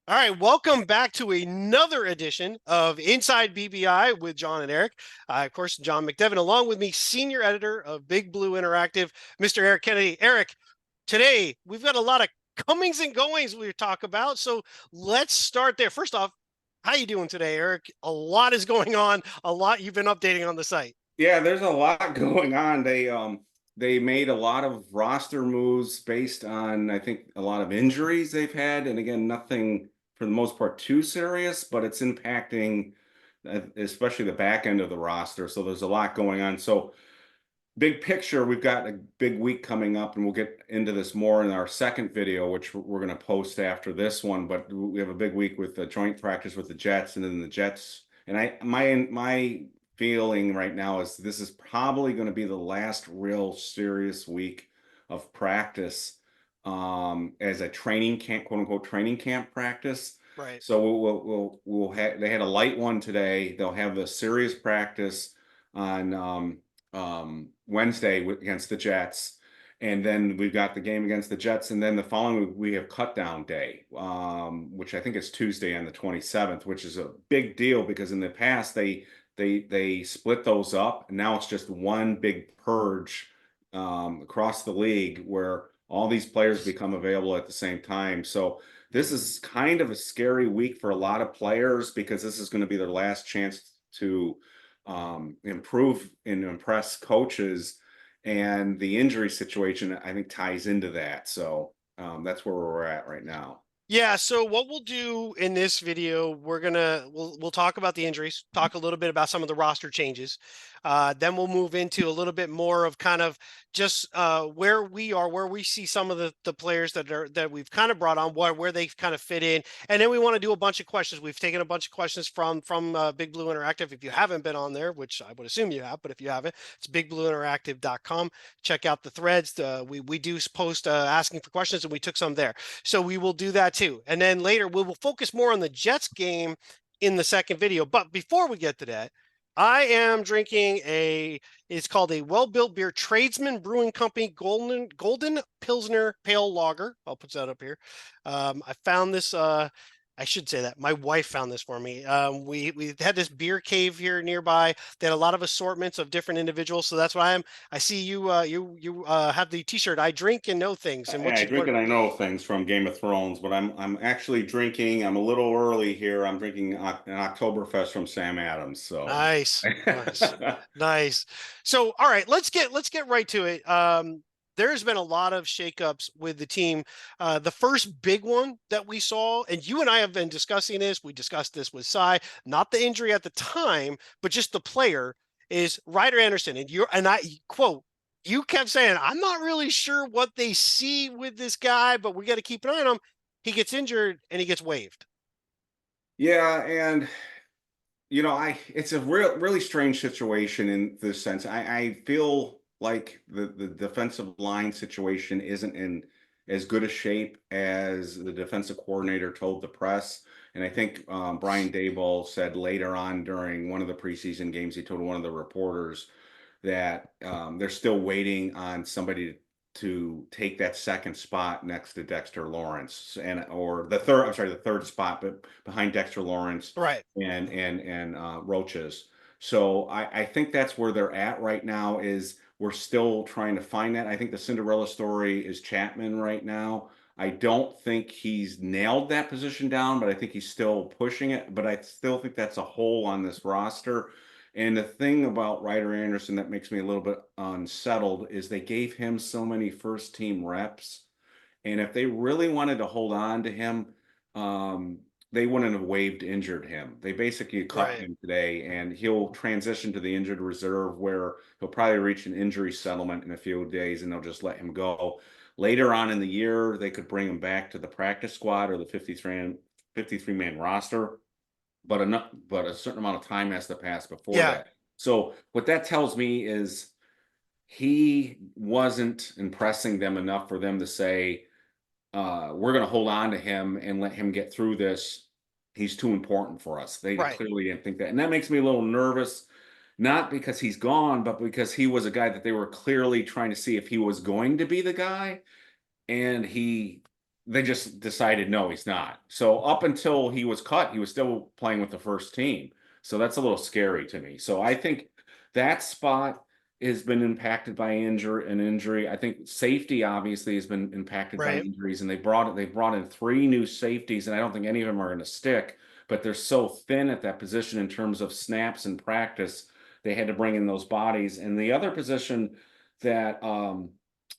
All right, welcome back to another edition of Inside BBI with John and Eric. Of course, John McDevitt, along with me, senior editor of Big Blue Interactive, Mr. Eric Kennedy. Eric, today we've got a lot of comings and goings we talk about, so let's start there. First off, how you doing today, Eric? A lot is going on. A lot you've been updating on the site. Yeah, there's a lot going on. They made a lot of roster moves based on, I think, a lot of injuries they've had, and again, nothing for the most part too serious, but it's impacting especially the back end of the roster. So there's a lot going on. So big picture, we've got a big week coming up, and we'll get into this more in our second video, which we're going to post after this one. But we have a big week with the joint practice with the Jets, and then the Jets. And my feeling right now is this is probably going to be the last real serious week of practice as a training camp, quote unquote, training camp practice. Right. So we'll have they had a light one today. They'll have the serious practice on Wednesday against the Jets. And then we've got the game against the Jets. And then the following week, we have cut down day, which I think is Tuesday on the 27th, which is a big deal because in the past they split those up. And now it's just one big purge across the league where all these players become available at the same time. So this is kind of a scary week for a lot of players because this is going to be their last chance to improve and impress coaches, and the injury situation I think ties into that. So that's where we're at right now. Yeah, so what we'll do in this video, we'll talk about the injuries, talk a little bit about some of the roster changes. Then we'll move into a little bit more of kind of just where we are, where we see some of the players that we've kind of brought on, where they kind of fit in. And then we want to do a bunch of questions. We've taken a bunch of questions from Big Blue Interactive. If you haven't been on there, which I would assume you have, but if you haven't, it's bigblueinteractive.com. Check out the threads. We do post asking for questions, and we took some there. So we will do that too. And then later we will focus more on the Jets game in the second video. But before we get to that, I am drinking it's called a Well-Built Beer, Tradesman Brewing Company Golden Pilsner Pale Lager. I'll put that up here. I found this, I should say that my wife found this for me. We had this beer cave here nearby. They had a lot of assortments of different individuals. So that's why I see you have the t-shirt. I drink and know things. And I drink what and I know things from Game of Thrones, but I'm actually drinking. I'm a little early here. I'm drinking an Oktoberfest from Sam Adams. So Nice, nice, nice. So, all right, let's get right to it. There's been a lot of shakeups with the team. The first big one that we saw, and you and I have been discussing this. We discussed this with Cy, not the injury at the time, but just the player is Ryder Anderson. And I quote, you kept saying, I'm not really sure what they see with this guy, but we got to keep an eye on him. He gets injured and he gets waived. yeah, and it's a really strange situation in this sense. I feel like the defensive line situation isn't in as good a shape as the defensive coordinator told the press. And I think Brian Daboll said later on during one of the preseason games, he told one of the reporters that they're still waiting on somebody to take that second spot next to Dexter Lawrence or the third, I'm sorry, the third spot, but behind Dexter Lawrence Right. and Roaches. So I think that's where they're at right now is we're still trying to find that. I think the Cinderella story is Chapman right now. I don't think he's nailed that position down, but I think he's still pushing it. But I still think that's a hole on this roster. And the thing about Ryder Anderson that makes me a little bit unsettled is they gave him so many first team reps. And if they really wanted to hold on to him, they wouldn't have waived injured him. They basically cut Right. him today, and he'll transition to the injured reserve where he'll probably reach an injury settlement in a few days, and they'll just let him go. Later on in the year, they could bring him back to the practice squad or the 53-man roster, but a certain amount of time has to pass before Yeah. that. So what that tells me is he wasn't impressing them enough for them to say, we're going to hold on to him and let him get through this. He's too important for us. They Right. clearly didn't think that. And that makes me a little nervous, not because he's gone, but because he was a guy that they were clearly trying to see if he was going to be the guy. And he they just decided no, he's not. So up until he was cut, he was still playing with the first team. So that's a little scary to me. So I think that spot has been impacted by injury. I think safety obviously has been impacted by Right. injuries, and they brought in three new safeties, and I don't think any of them are going to stick. But they're so thin at that position in terms of snaps and practice. They had to bring in those bodies, and the other position that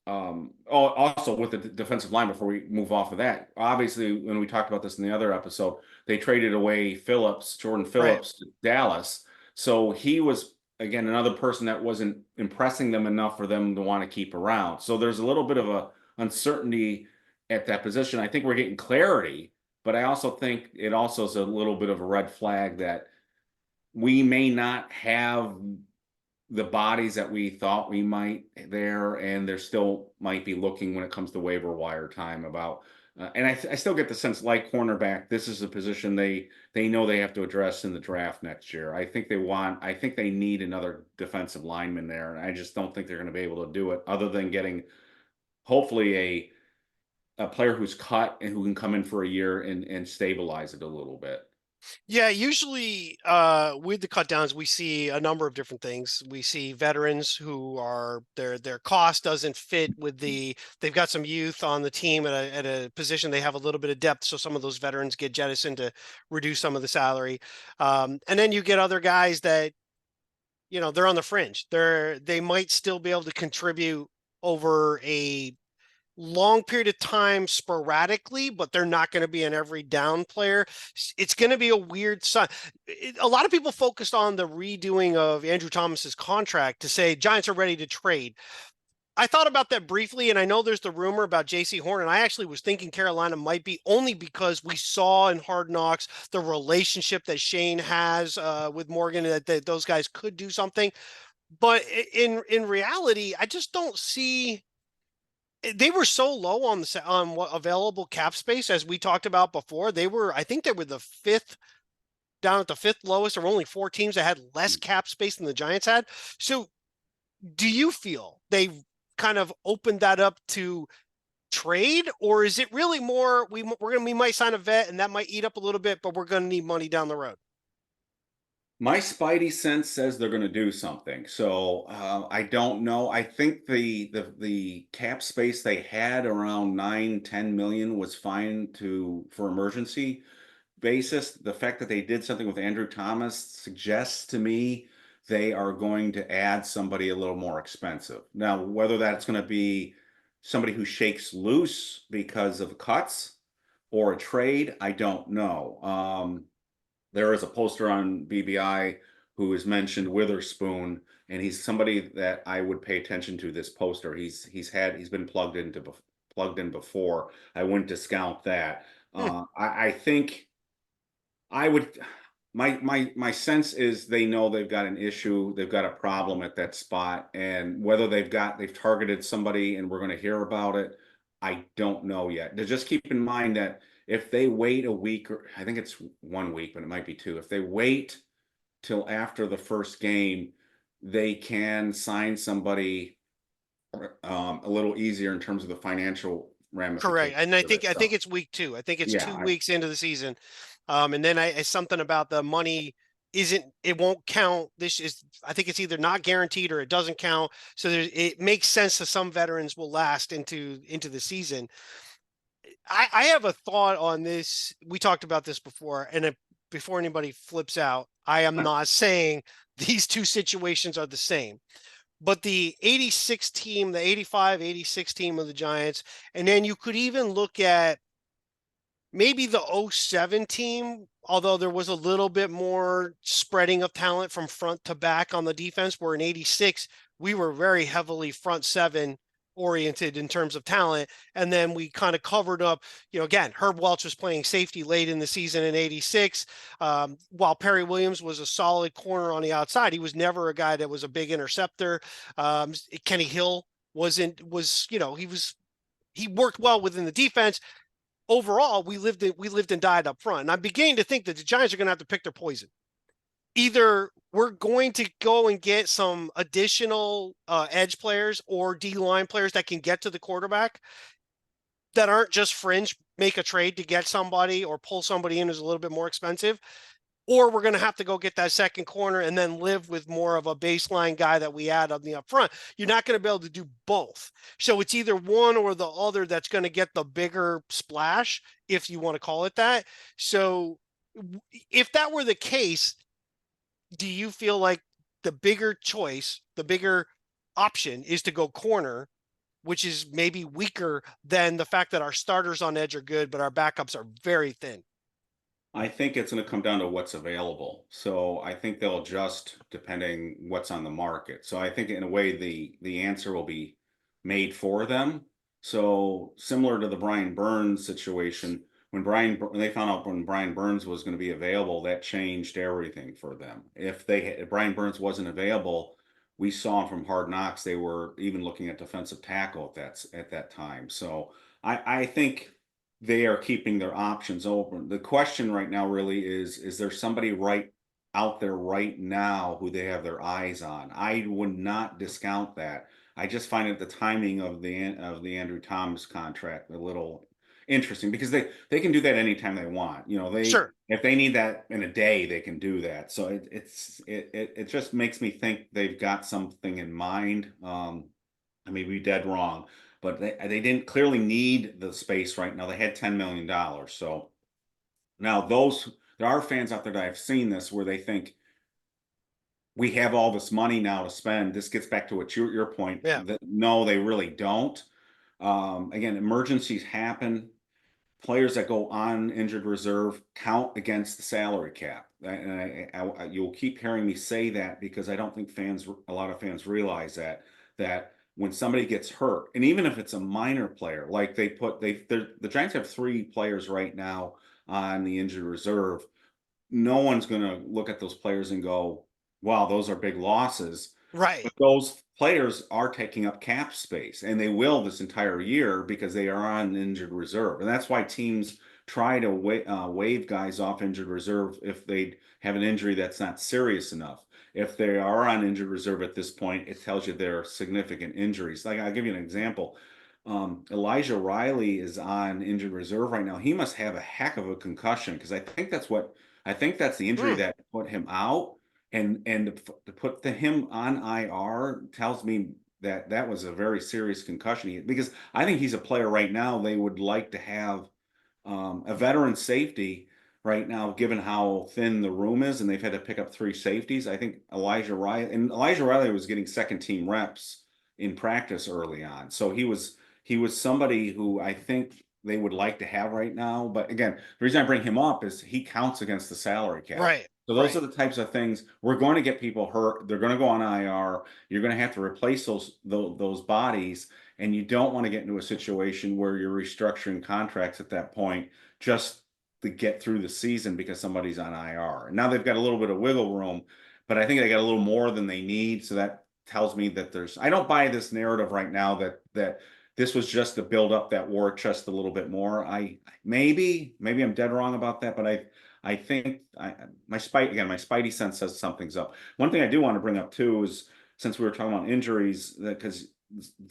also with the defensive line, before we move off of that, obviously, when we talked about this in the other episode, they traded away Jordan Right. Phillips to Dallas. So he was, again, another person that wasn't impressing them enough for them to want to keep around. So there's a little bit of a uncertainty at that position. I think we're getting clarity, but I also think it also is a little bit of a red flag that we may not have the bodies that we thought we might there, and there still might be looking when it comes to waiver wire time about. And I still get the sense, like cornerback, this is a position they know they have to address in the draft next year. I think they need another defensive lineman there, and I just don't think they're going to be able to do it other than getting hopefully a player who's cut and who can come in for a year and stabilize it a little bit. Yeah, usually with the cut downs, we see a number of different things. We see veterans who are their cost doesn't fit with they've got some youth on the team at a position they have a little bit of depth, so some of those veterans get jettisoned to reduce some of the salary. And then you get other guys that, they're on the fringe. They might still be able to contribute over a long period of time sporadically, but they're not going to be an every down player. It's going to be a weird sign. A lot of people focused on the redoing of Andrew Thomas's contract to say Giants are ready to trade. I thought about that briefly, and I know there's the rumor about J.C. Horn, and I actually was thinking Carolina might be, only because we saw in Hard Knocks the relationship that Shane has with Morgan, that those guys could do something. But in reality, I just don't see. They were so low on what available cap space, as we talked about before. I think they were the fifth, down at the fifth lowest. There were only four teams that had less cap space than the Giants had. So do you feel they've kind of opened that up to trade, or is it really more we might sign a vet and that might eat up a little bit, but we're going to need money down the road? My spidey sense says they're going to do something. So I don't know. I think the cap space they had around 9-10 million was fine for emergency basis. The fact that they did something with Andrew Thomas suggests to me they are going to add somebody a little more expensive. Now, whether that's going to be somebody who shakes loose because of cuts or a trade, I don't know. There is a poster on BBI who has mentioned Witherspoon, and he's somebody that I would pay attention to. This poster, he's been plugged in before. I wouldn't discount that. Hmm. I think I would. My sense is they know they've got an issue, they've got a problem at that spot, and whether they've targeted somebody and we're going to hear about it, I don't know yet. To just keep in mind that if they wait a week, or I think it's 1 week, but it might be two. If they wait till after the first game, they can sign somebody a little easier in terms of the financial Correct. ramifications And I of think it. I think So it's week 2. I think it's yeah, 2 weeks into the season. And then something about the money it won't count. This is, I think it's either not guaranteed or it doesn't count. So it makes sense that some veterans will last into the season. I have a thought on this. We talked about this before, and before anybody flips out, I am not saying these two situations are the same. But the 86 team, the 85, 86 team of the Giants, and then you could even look at maybe the '07 team, although there was a little bit more spreading of talent from front to back on the defense, where in '86, we were very heavily front seven oriented in terms of talent. And then we kind of covered up, again, Herb Welch was playing safety late in the season in '86. While Perry Williams was a solid corner on the outside, he was never a guy that was a big interceptor. Kenny Hill he worked well within the defense. Overall, we lived and died up front. And I'm beginning to think that the Giants are going to have to pick their poison. Either we're going to go and get some additional edge players or D line players that can get to the quarterback. that aren't just fringe make a trade to get somebody or pull somebody in who's a little bit more expensive, or we're going to have to go get that second corner and then live with more of a baseline guy that we add on the up front. You're not going to be able to do both. So it's either one or the other that's going to get the bigger splash, if you want to call it that. So if that were the case, do you feel like the bigger choice, the bigger option is to go corner, which is maybe weaker than the fact that our starters on edge are good, but our backups are very thin? I think it's going to come down to what's available. So I think they'll adjust depending what's on the market. So I think in a way the answer will be made for them. So similar to the Brian Burns situation, when they found out when Brian Burns was going to be available, that changed everything for them. If Brian Burns wasn't available, we saw from Hard Knocks they were even looking at defensive tackle at that time. So I think they are keeping their options open. The question right now really is there somebody right out there right now who they have their eyes on? I would not discount that. I just find it the timing of the Andrew Thomas contract a little interesting because they can do that anytime they want. You know, they Sure. if they need that in a day, they can do that. So it just makes me think they've got something in mind. I may be dead wrong, but they didn't clearly need the space right now. They had $10 million. So now there are fans out there that I've seen this where they think we have all this money now to spend. This gets back to what your point Yeah. that no, they really don't. Again, emergencies happen. Players that go on injured reserve count against the salary cap. And you'll keep hearing me say that because I don't think a lot of fans realize that when somebody gets hurt, and even if it's a minor player, like the Giants have 3 players right now on the injured reserve. No one's going to look at those players and go, "Wow, those are big losses." Right. But those players are taking up cap space, and they will this entire year because they are on injured reserve. And that's why teams try to waive guys off injured reserve if they have an injury that's not serious enough. If they are on injured reserve at this point, it tells you there are significant injuries. Like I'll give you an example. Elijah Riley is on injured reserve right now. He must have a heck of a concussion because I think that's the injury Hmm. that put him out and to put him on IR tells me that that was a very serious concussion because I think he's a player right now they would like to have a veteran safety right now, given how thin the room is, and they've had to pick up 3 safeties. I think Elijah Riley was getting second team reps in practice early on, so he was somebody who I think they would like to have right now. But again, the reason I bring him up is he counts against the salary cap. Right. So those are Right. the types of things we're going to get people hurt. They're going to go on IR. You're going to have to replace those bodies, and you don't want to get into a situation where you're restructuring contracts at that point just to get through the season because somebody's on IR. Now they've got a little bit of wiggle room, but I think they got a little more than they need. So that tells me that I don't buy this narrative right now that this was just to build up that war chest a little bit more. Maybe I'm dead wrong about that, but I think my spidey sense says something's up. One thing I do want to bring up too is since we were talking about injuries, that because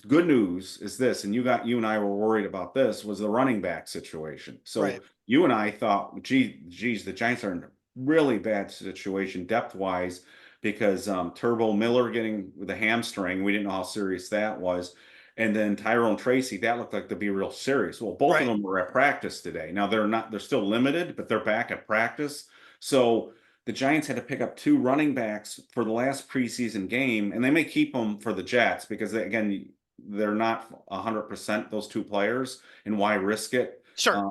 good news is this, and you and I were worried about this was the running back situation. So Right. you and I thought, geez, the Giants are in a really bad situation depth wise because Turbo Miller getting with a hamstring, we didn't know how serious that was. And then Tyrone Tracy, that looked like to be real serious. Well, both of Right. them were at practice today. Now they're still limited, but they're back at practice. So the Giants had to pick up 2 running backs for the last preseason game, and they may keep them for the Jets because again, they're not 100% those 2 players, and why risk it? Sure.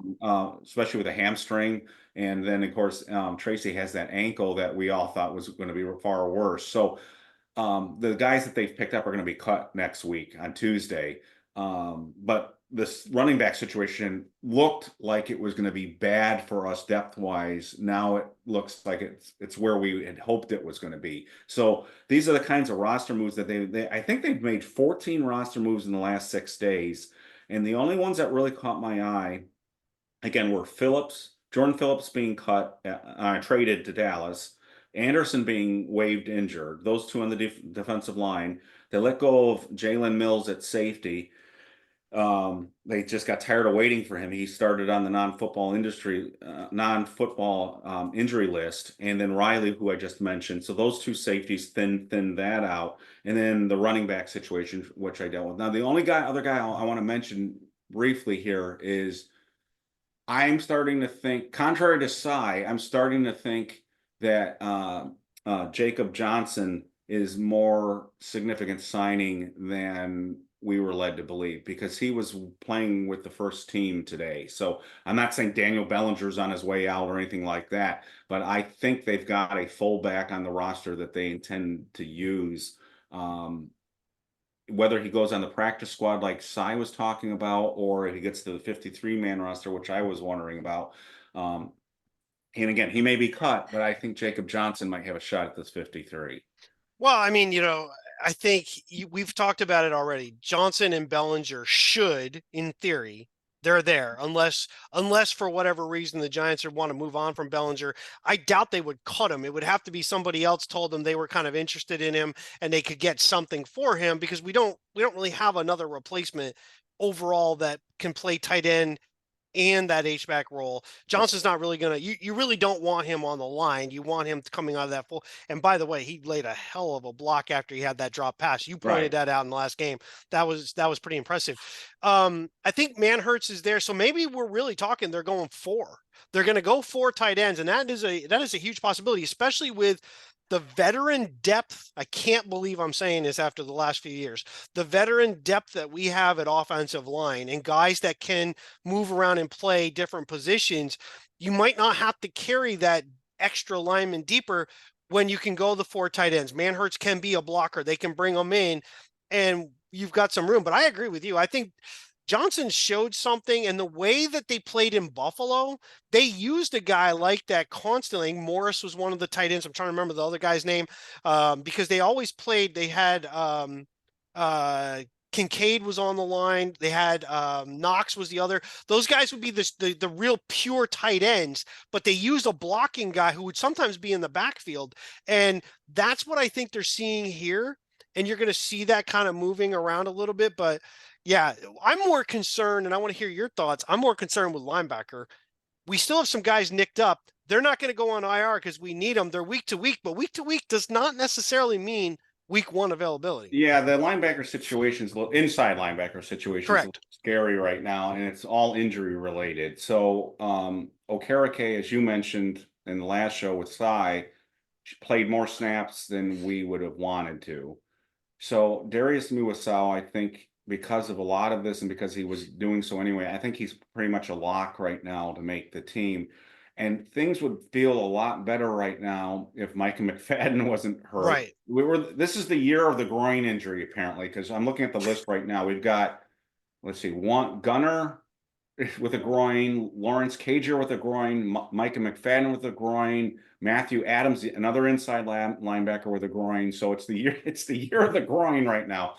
Especially with a hamstring, and then of course Tracy has that ankle that we all thought was going to be far worse. So the guys that they've picked up are going to be cut next week on Tuesday. But this running back situation looked like it was going to be bad for us depth wise. Now it looks like it's where we had hoped it was going to be. So these are the kinds of roster moves that I think they've made 14 roster moves in the last 6 days. And the only ones that really caught my eye again were Jordan Phillips being traded to Dallas, Anderson being waived injured, those 2 on the defensive line. They let go of Jalen Mills at safety. They just got tired of waiting for him. He started on the non-football injury list, and then Riley, who I just mentioned. So those two safeties thin that out, and then the running back situation, which I dealt with. Now, the only other guy I want to mention briefly here is I'm starting to think, contrary to Cy, I'm starting to think that Jacob Johnson is more significant signing than we were led to believe because he was playing with the first team today. So I'm not saying Daniel Bellinger's on his way out or anything like that, but I think they've got a fullback on the roster that they intend to use. Um, Whether he goes on the practice squad like Cy was talking about, or if he gets to the 53-man roster, which I was wondering about. Um, and again, he may be cut, but I think Jacob Johnson might have a shot at this 53. Well, I mean, I think we've talked about it already. Johnson and Bellinger should, in theory, they're there unless for whatever reason the Giants want to move on from Bellinger. I doubt they would cut him. It would have to be somebody else told them they were kind of interested in him and they could get something for him because we don't really have another replacement overall that can play tight end and that H-back role. Johnson's not really going to, you really don't want him on the line. You want him coming out of that full. And by the way, he laid a hell of a block after he had that drop pass. You pointed Right. that out in the last game. That was pretty impressive. I think Manhertz is there. So maybe we're really talking, they're going four. They're going to go four tight ends. And that is a huge possibility, especially with the veteran depth. I can't believe I'm saying this after the last few years. The veteran depth that we have at offensive line and guys that can move around and play different positions, you might not have to carry that extra lineman deeper when you can go the four tight ends. Manhertz can be a blocker. They can bring them in and you've got some room. But I agree with you. I think Johnson showed something, and the way that they played in Buffalo, they used a guy like that constantly. Morris was one of the tight ends. I'm trying to remember the other guy's name because they always played. They had uh, Kincaid was on the line. They had Knox was the other. Those guys would be the real pure tight ends, but they used a blocking guy who would sometimes be in the backfield, and that's what I think they're seeing here. And you're going to see that kind of moving around a little bit, but yeah, I'm more concerned, and I want to hear your thoughts. I'm more concerned with linebacker. We still have some guys nicked up. They're not going to go on IR because we need them. They're week to week, but week to week does not necessarily mean week one availability. Yeah, the linebacker situation's inside linebacker situation's a little Correct. scary right now, and it's all injury related. So Okereke, as you mentioned in the last show with Cy, played more snaps than we would have wanted to. So Darius Muasau, I think, because of a lot of this and because he was doing so anyway, I think he's pretty much a lock right now to make the team. And things would feel a lot better right now if Micah McFadden wasn't hurt. Right. This is the year of the groin injury, apparently, because I'm looking at the list right now. We've got, let's see, one Gunner with a groin, Lawrence Cager with a groin, Micah McFadden with a groin, Matthew Adams, another inside linebacker with a groin. So it's the year of the groin right now.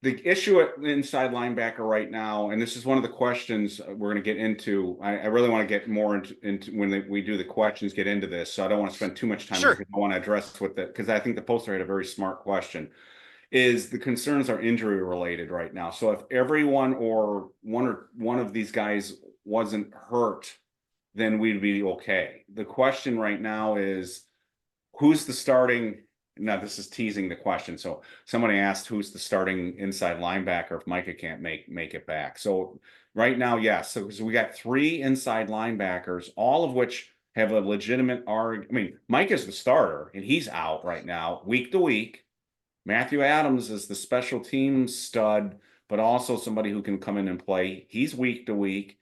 The issue at inside linebacker right now, and this is one of the questions we're going to get into. I really want to get more into when we do the questions, get into this. So I don't want to spend too much time Sure. because I want to address with it because I think the poster had a very smart question. Is the concerns are injury related right now. So if everyone or one of these guys wasn't hurt, then we'd be okay. The question right now is who's the starting. Now this is teasing the question. So somebody asked who's the starting inside linebacker if Micah can't make it back. So right now, yes. So we got three inside linebackers, all of which have a legitimate argument. I mean, Mike is the starter and he's out right now, week to week. Matthew Adams is the special teams stud, but also somebody who can come in and play. He's week to week.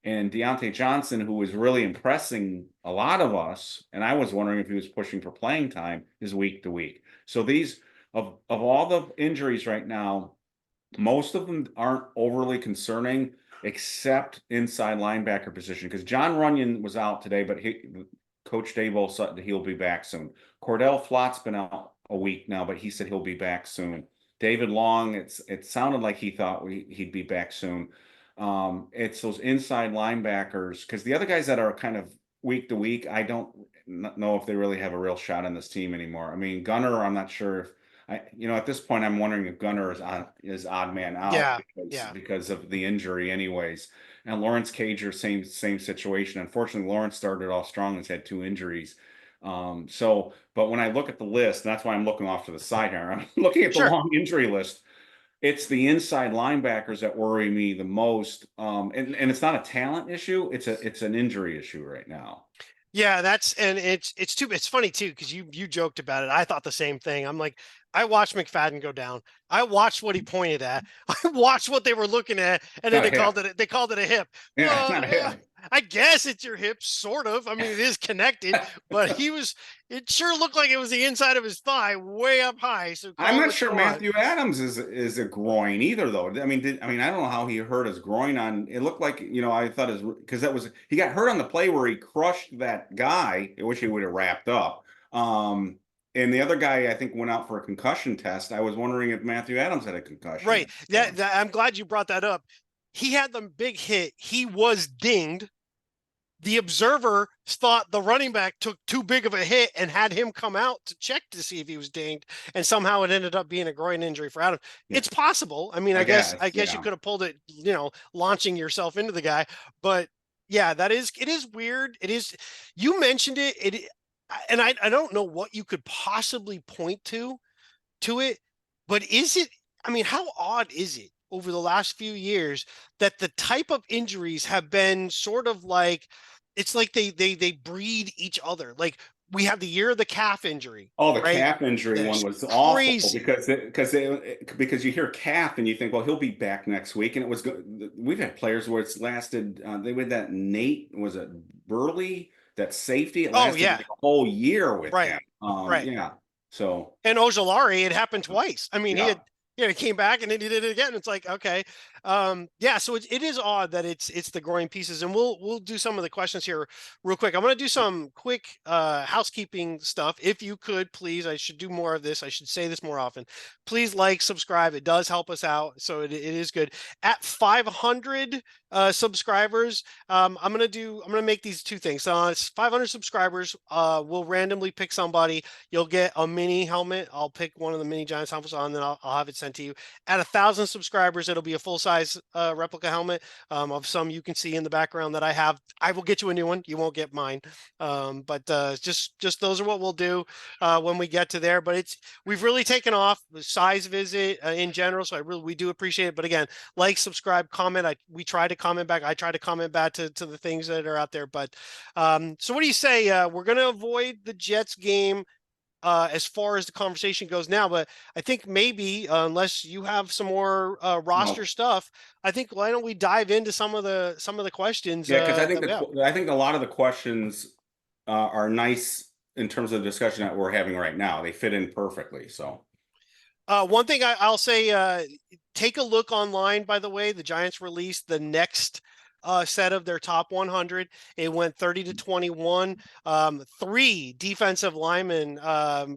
And Deontay Johnson, who is really impressing a lot of us, and I was wondering if he was pushing for playing time, is week to week. So these of all the injuries right now, most of them aren't overly concerning, except inside linebacker position. Because John Runyon was out today, but Coach Davo said he'll be back soon. Cordell Flott's been out a week now, but he said he'll be back soon. David Long, it sounded like he thought he'd be back soon. It's those inside linebackers because the other guys that are kind of week to week, I don't know if they really have a real shot on this team anymore. I mean, Gunner, I'm not sure if at this point, I'm wondering if Gunner is odd man out Yeah, yeah, because of the injury, anyways. And Lawrence Cager, same situation. Unfortunately, Lawrence started off strong and has had 2 injuries. But when I look at the list, and that's why I'm looking off to the side here. I'm looking at the sure. long injury list. It's the inside linebackers that worry me the most. And it's not a talent issue. It's an injury issue right now. Yeah, and it's funny too because you joked about it. I thought the same thing. I'm like, I watched McFadden go down. I watched what he pointed at. I watched what they were looking at, and It's then not a hip. they called it a hip. Yeah, it's Well, not a hip. I guess it's your hip, sort of. I mean, it is connected, but it sure looked like it was the inside of his thigh, way up high. So I'm call it not what you sure want. Matthew Adams is a groin either, though. I don't know how he hurt his groin on. It looked like, I thought his because that was he got hurt on the play where he crushed that guy. I wish he would have wrapped up. And the other guy I think went out for a concussion test. I was wondering if Matthew Adams had a concussion. Right. I'm glad you brought that up. He had the big hit. He was dinged. The observer thought the running back took too big of a hit and had him come out to check to see if he was dinged, and somehow it ended up being a groin injury for Adam. Yeah, It's possible. I mean, I I guess. guess you Yeah. could have pulled it, launching yourself into the guy, but yeah, it is weird. It is. You mentioned it, and I don't know what you could possibly point to it, but is it? I mean, how odd is it over the last few years that the type of injuries have been sort of like it's like they breed each other. Like we have the year of the calf injury, Oh, the right? calf injury one That's was awful crazy. because you hear calf and you think, well, he'll be back next week, and it was good. We've had players where it's lasted. They had that Nate was it Burley that safety. It Oh lasted yeah, like a whole year with him. right, right. Yeah. So And Ojolari, it happened twice. I mean, yeah. he came back and then he did it again. It's like, okay. Yeah, so it is odd that it's the growing pieces. And we'll do some of the questions here real quick. I'm gonna do some quick housekeeping stuff. If you could please, I should do more of this. I should say this more often. Please like, subscribe. It does help us out. So it is good. At 500 subscribers, I'm gonna make these two things. So it's 500 subscribers. We'll randomly pick somebody. You'll get a mini helmet. I'll pick one of the mini Giants helmets on, then I'll have it sent to you. At 1,000 subscribers, it'll be a full size replica helmet of some you can see in the background that I have. I will get you a new one. You won't get mine, but just those are what we'll do when we get to there. But we've really taken off the size visit in general, so we do appreciate it. But again, like, subscribe, comment. We try to comment back. I try to comment back to the things that are out there. But so what do you say? We're going to avoid the Jets game as far as the conversation goes now, but I think maybe unless you have some more roster No. stuff, I think why don't we dive into some of the questions Yeah, because that we have. I think a lot of the questions are nice in terms of the discussion that we're having right now. They fit in perfectly. So One thing I'll say, take a look online, by the way. The Giants released the next set of their top 100. It went 30 to 21. Three defensive linemen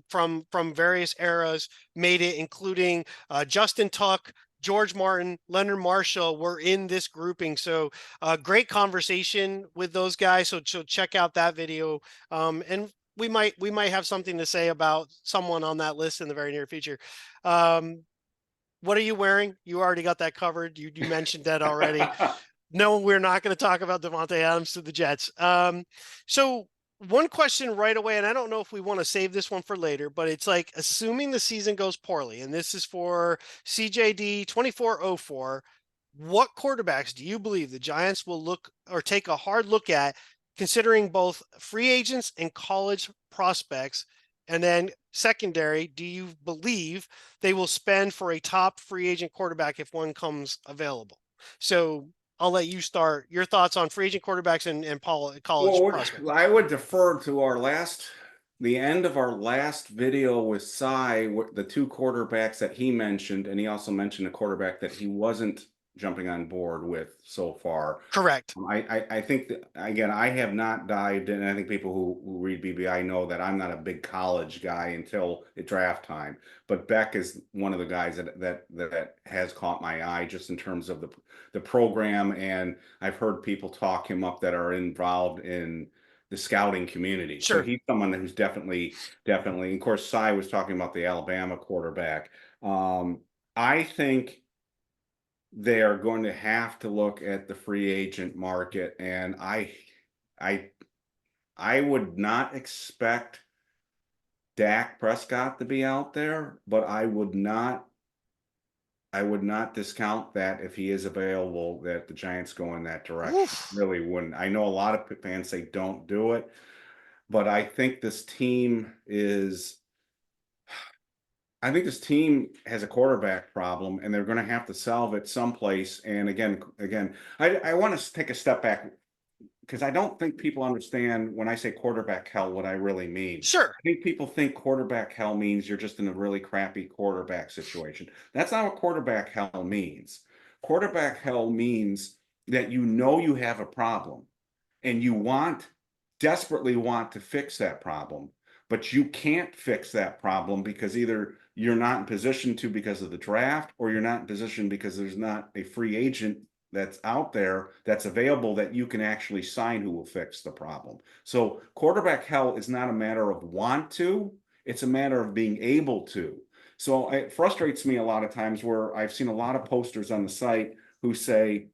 from various eras made it, including Justin Tuck, George Martin, Leonard Marshall were in this grouping. So great conversation with those guys. So check out that video. And we might have something to say about someone on that list in the very near future. Um, what are you wearing? You already got that covered. You mentioned that already. No, we're not going to talk about Devontae Adams to the Jets. So one question right away, and I don't know if we want to save this one for later, but it's like assuming the season goes poorly, and this is for CJD 2404. What quarterbacks do you believe the Giants will look or take a hard look at, considering both free agents and college prospects? And then secondary, do you believe they will spend for a top free agent quarterback if one comes available? So I'll let you start. Your thoughts on free agent quarterbacks and college Well, prospects. I would defer to the end of our last video with Cy, the two quarterbacks that he mentioned, and he also mentioned a quarterback that he wasn't jumping on board with so far. Correct. I think that, again, I have not dived in. I think people who read BBI know that I'm not a big college guy until at draft time. But Beck is one of the guys that has caught my eye just in terms of the, program, and I've heard people talk him up that are involved in, the, college program. And I think that, again, I have not dived in. I think people who read BBI know that I'm not a big college guy until at draft time. But Beck is one of the guys that has caught my eye just in terms of the program, and I've heard people talk him up that are involved in the scouting community. So Sure. he's someone who's definitely. Of course, Cy was talking about the Alabama quarterback. I think they are going to have to look at the free agent market, and I I would not expect Dak Prescott to be out there, but I would not discount that if he is available, that the Giants go in that direction. Oof. Really wouldn't. I know a lot of fans say don't do it, but I think this team has a quarterback problem, and they're going to have to solve it someplace. And again, I want to take a step back because I don't think people understand when I say quarterback hell what I really mean. Sure. I think people think quarterback hell means you're just in a really crappy quarterback situation. That's not what quarterback hell means. Quarterback hell means that you know you have a problem and you desperately want to fix that problem, but you can't fix that problem because either you're not in position to because of the draft, or you're not in position because there's not a free agent that's out there that's available that you can actually sign who will fix the problem. So quarterback hell is not a matter of want to, it's a matter of being able to. So it frustrates me a lot of times where I've seen a lot of posters on the site who say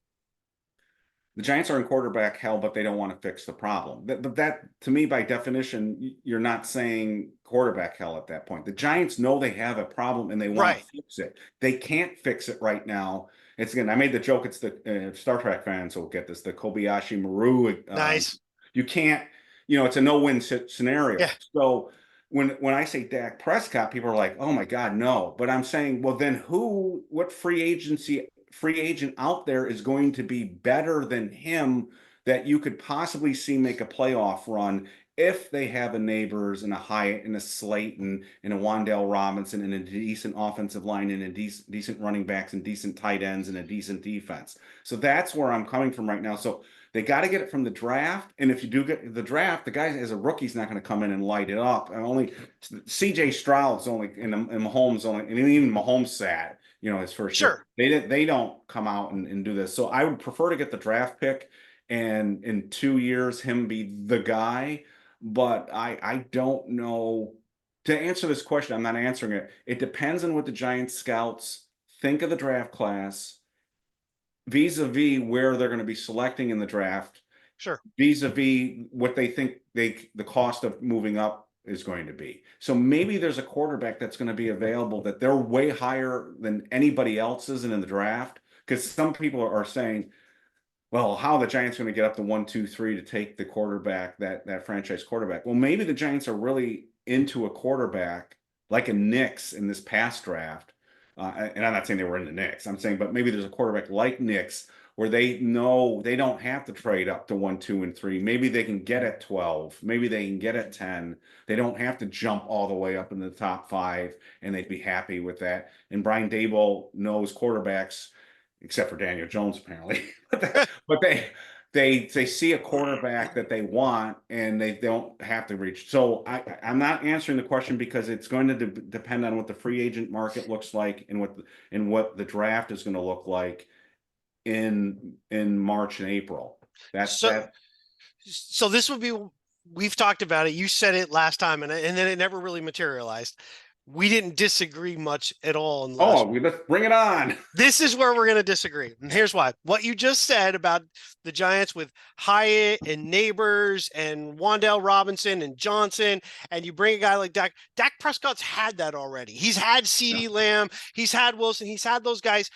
the Giants are in quarterback hell, but they don't want to fix the problem. That to me, by definition, you're not saying quarterback hell at that point. The Giants know they have a problem and they want Right. to fix it. They can't fix it right now. It's again, I made the joke. It's the Star Trek fans will get this. The Kobayashi Maru. Nice. You can't. It's a no-win Yeah. scenario. So when I say Dak Prescott, people are like, "Oh my God, no!" But I'm saying, well, then what free agent out there is going to be better than him that you could possibly see make a playoff run if they have a Neighbors and a Hyatt and a Slayton and a Wandale Robinson and a decent offensive line and a decent running backs and decent tight ends and a decent defense. So that's where I'm coming from right now. So they got to get it from the draft. And if you do get the draft, the guy as a rookie's not going to come in and light it up. And only CJ Stroud's only and Mahomes only, and even Mahomes sat, his first year. Sure. They don't come out and do this. So I would prefer to get the draft pick and in 2 years him be the guy. But I don't know. To answer this question, I'm not answering it. It depends on what the Giants scouts think of the draft class vis-a-vis where they're going to be selecting in the draft, Sure. vis-a-vis what they think the cost of moving up is going to be. So maybe there's a quarterback that's going to be available that they're way higher than anybody else's in the draft. Because some people are saying, well, how are the Giants going to get up to 1, 2, 3 to take the quarterback, that franchise quarterback? Well, maybe the Giants are really into a quarterback like a Knicks in this past draft. And I'm not saying they were in the Knicks. I'm saying, but maybe there's a quarterback like Knicks where they know they don't have to trade up to 1, 2, and 3. Maybe they can get at 12. Maybe they can get at 10. They don't have to jump all the way up in the top 5, and they'd be happy with that. And Brian Daboll knows quarterbacks, except for Daniel Jones, apparently. but they see a quarterback that they want, and they don't have to reach. So I'm not answering the question because it's going to depend on what the free agent market looks like and what the draft is going to look like in March and April. That's So that. so this would be, we've talked about it. You said it last time, and then it never really materialized. We didn't disagree much at all in the last. Let's bring it on. This is where we're going to disagree. And here's why. What you just said about the Giants with Hyatt and Neighbors and Wandale Robinson and Johnson, and you bring a guy like Dak Prescott's had that already. He's had CeeDee Lamb, he's had Wilson, he's had those guys.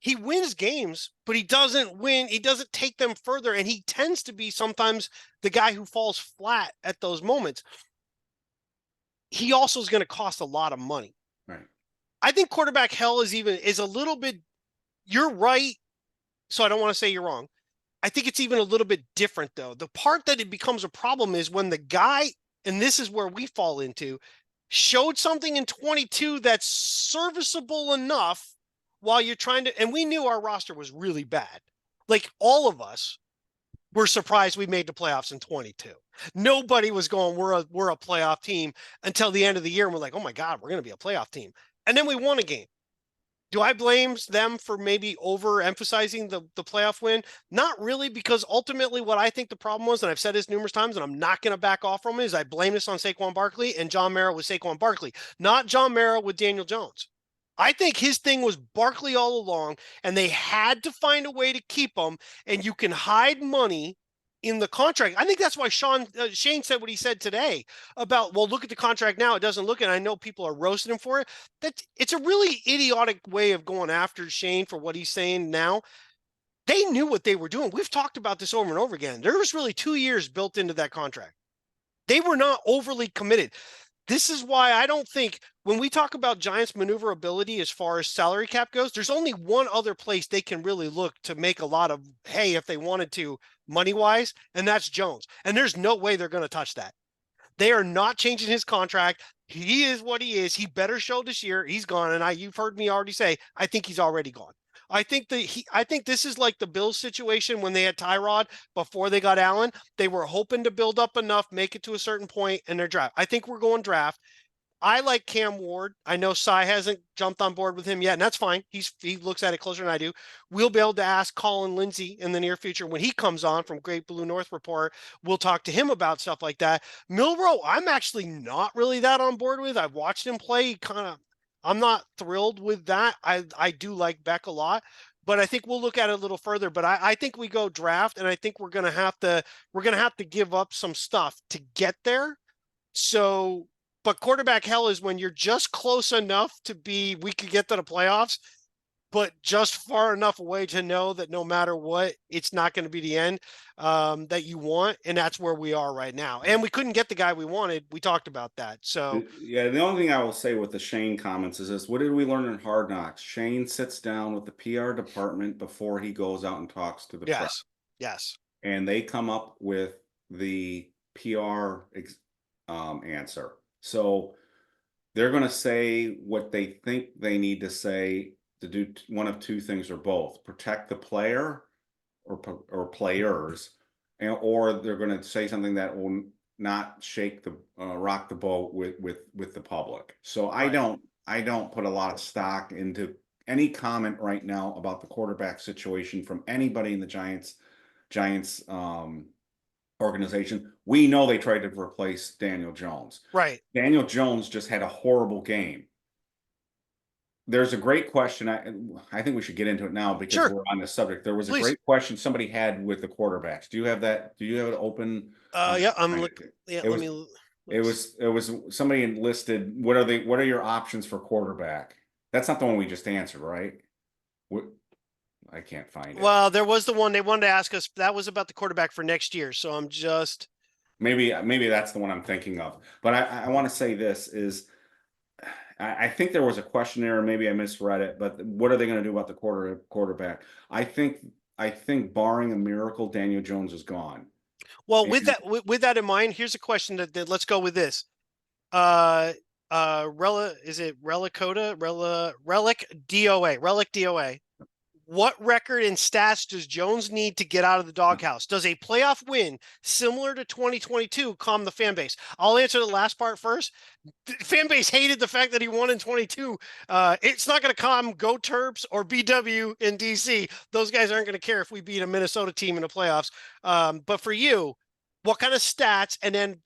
He wins games, but he doesn't win. He doesn't take them further. And he tends to be sometimes the guy who falls flat at those moments. He also is going to cost a lot of money. Right. I think quarterback hell is a little bit, you're right. So I don't want to say you're wrong. I think it's even a little bit different though. The part that it becomes a problem is when the guy, and this is where we fall into, showed something in 22 that's serviceable enough while you're trying to, and we knew our roster was really bad. Like all of us were surprised we made the playoffs in 22. Nobody was going, we're a playoff team until the end of the year. And we're like, oh my God, we're going to be a playoff team. And then we won a game. Do I blame them for maybe overemphasizing the playoff win? Not really, because ultimately what I think the problem was, and I've said this numerous times, and I'm not going to back off from it, is I blame this on Saquon Barkley and John Mara with Saquon Barkley, not John Mara with Daniel Jones. I think his thing was Barkley all along, and they had to find a way to keep him, and you can hide money in the contract. I think that's why Shane said what he said today about, well, look at the contract now. It doesn't look, and I know people are roasting him for it. It's a really idiotic way of going after Shane for what he's saying now. They knew what they were doing. We've talked about this over and over again. There was really 2 years built into that contract. They were not overly committed. This is why I don't think when we talk about Giants maneuverability as far as salary cap goes, there's only one other place they can really look to make a lot of hay if they wanted to money wise, and that's Jones. And there's no way they're going to touch that. They are not changing his contract. He is what he is. He better show this year. He's gone. And you've heard me already say, I think he's already gone. I think this is like the Bills situation when they had Tyrod before they got Allen. They were hoping to build up enough, make it to a certain point in their draft. I think we're going draft. I like Cam Ward. I know Cy hasn't jumped on board with him yet, and that's fine. He looks at it closer than I do. We'll be able to ask Colin Lindsay in the near future when he comes on from Great Blue North Report. We'll talk to him about stuff like that. Milrow, I'm actually not really that on board with. I've watched him play. I'm not thrilled with that. I do like Beck a lot, but I think we'll look at it a little further. But I think we go draft, and I think we're gonna have to give up some stuff to get there. So, but quarterback hell is when you're just close enough to be, we could get to the playoffs, but just far enough away to know that no matter what, it's not going to be the end that you want. And that's where we are right now. And we couldn't get the guy we wanted. We talked about that. So, Yeah, the only thing I will say with the Shane comments is this: what did we learn in Hard Knocks? Shane sits down with the PR department before he goes out and talks to the press, yes, yes, and they come up with the PR answer. So they're going to say what they think they need to say to do one of two things or both: protect the player or players, or they're going to say something that will not shake the rock the boat with the public. So right. I don't put a lot of stock into any comment right now about the quarterback situation from anybody in the Giants organization. We know they tried to replace Daniel Jones. Right. Daniel Jones just had a horrible game. There's a great question. I think we should get into it now because Sure. we're on the subject. There was a Please. great question somebody had with the quarterbacks. Do you have that? Do you have it open? Yeah, I'm Right. looking. Yeah, It let was me, it let's, was it was somebody enlisted. What are your options for quarterback? That's not the one we just answered, right? What, I can't find it. well, there was the one they wanted to ask us. That was about the quarterback for next year. So I'm just, Maybe that's the one I'm thinking of. But I want to say this is I think there was a question there, or maybe I misread it. But what are they going to do about the quarterback? I think barring a miracle, Daniel Jones is gone. well, And with that in mind, here's a question that let's go with this. Is it Relic DOA. What record and stats does Jones need to get out of the doghouse? Does a playoff win similar to 2022 calm the fan base? I'll answer the last part first. The fan base hated the fact that he won in 22. It's not going to calm Go Terps or BW in DC. Those guys aren't going to care if we beat a Minnesota team in the playoffs. But for you, what kind of stats? And then